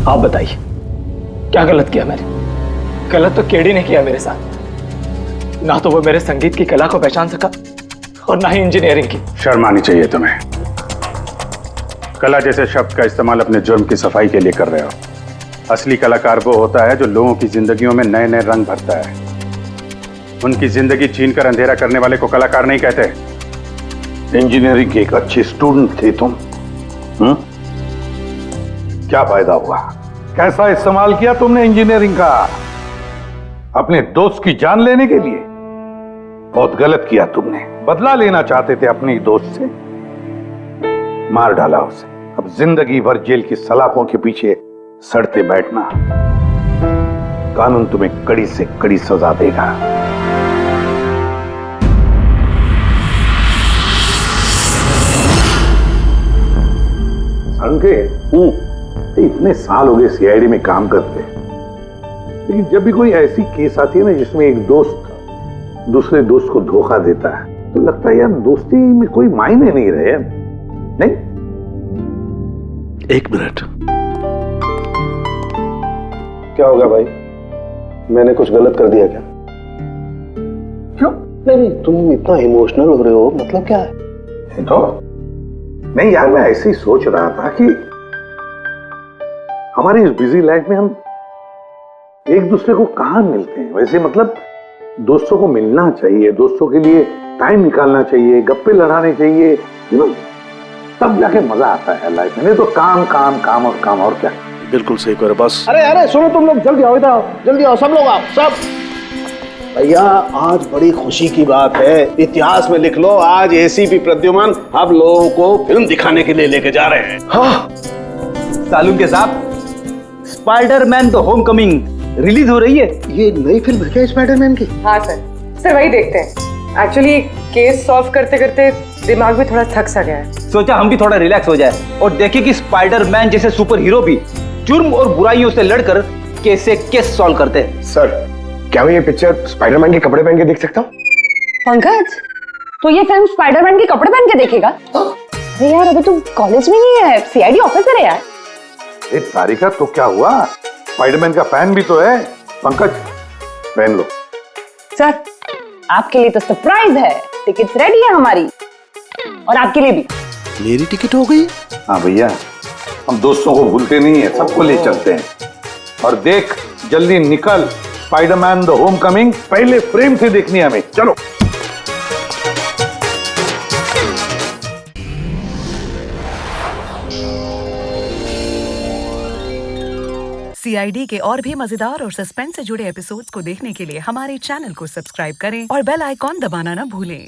आप बताइए क्या गलत किया मैंने? गलत तो केडी ने किया मेरे साथ। ना तो वो मेरे संगीत की कला को पहचान सका और ना ही इंजीनियरिंग की। शर्म आनी चाहिए तुम्हें। कला जैसे शब्द का इस्तेमाल अपने जुर्म की सफाई के लिए कर रहे हो। असली कलाकार वो होता है जो लोगों की जिंदगियों में नए नए रंग भरता है। उनकी जिंदगी छीन कर अंधेरा करने वाले को कलाकार नहीं कहते। इंजीनियरिंग के एक अच्छे स्टूडेंट थे तुम। क्या फायदा हुआ? कैसा इस्तेमाल किया तुमने इंजीनियरिंग का? अपने दोस्त की जान लेने के लिए? बहुत गलत किया तुमने। बदला लेना चाहते थे अपने दोस्त से, मार डाला उसे। अब जिंदगी भर जेल की सलाखों के पीछे सड़ते बैठना। कानून तुम्हें कड़ी से कड़ी सजा देगा। संकेत, इतने साल हो गए सीआईडी में काम करते, लेकिन जब भी कोई ऐसी केस आती है ना जिसमें एक दोस्त दूसरे दोस्त को धोखा देता है, तो लगता है यार दोस्ती में कोई मायने नहीं रहे। नहीं? एक मिनट। क्या होगा भाई? मैंने कुछ गलत कर दिया क्या? क्यों? नहीं, तुम इतना इमोशनल हो रहे हो, मतलब क्या है? तो नहीं यार, मैं ऐसे ही सोच रहा था कि हमारी इस बिजी लाइफ में हम एक दूसरे को कहां मिलते हैं। वैसे मतलब दोस्तों को मिलना चाहिए, दोस्तों के लिए टाइम निकालना चाहिए, गप्पे लड़ाने चाहिए, तब जाके मजा आता है लाइफ में। नहीं तो काम काम काम और काम, और क्या। बिल्कुल सही करो बस। अरे अरे सुनो तुम लोग, जल्दी आओ, इधर आओ, जल्दी आओ, सब लोग आओ, सब। भैया आज बड़ी खुशी की बात है, इतिहास में लिख लो, आज एसीपी प्रद्युमन आप लोगों को फिल्म दिखाने के लिए लेके जा रहे हैं। हाँ सालून के साथ स्पाइडरमैन द होमकमिंग रिलीज हो रही है। ये नई फिल्म है क्या स्पाइडरमैन की? हाँ सर वही देखते हैं। एक्चुअली केस सॉल्व करते करते दिमाग भी थोड़ा थक सा गया है। सोचा हम भी थोड़ा रिलैक्स हो जाए और देखें कि स्पाइडरमैन जैसे सुपर हीरो भी जुर्म और बुराइयों से लड़कर कैसे केस सॉल्व करते हैं। सर क्या मैं ये पिक्चर स्पाइडरमैन के कपड़े पहन के देख सकता हूँ? पंकज, तो ये फिल्म स्पाइडरमैन के कपड़े पहन के देखेगा? अरे यार अभी तो कॉलेज में ही है, सीआईडी ऑफिसर है यार। तारिका तो क्या हुआ, स्पाइडरमैन का फैन भी तो है। पंकज पहन लो। सर आपके लिए तो सरप्राइज है, टिकट्स रेडी है हमारी, और आपके लिए भी। मेरी टिकट हो गई? हाँ भैया, हम दोस्तों को भूलते नहीं है, सबको ले चलते हैं। और देख जल्दी निकल, स्पाइडरमैन द होमकमिंग पहले फ्रेम से देखनी है हमें। चलो। सीआईडी के और भी मजेदार और सस्पेंस से जुड़े एपिसोड्स को देखने के लिए हमारे चैनल को सब्सक्राइब करें और बेल आइकॉन दबाना ना भूलें।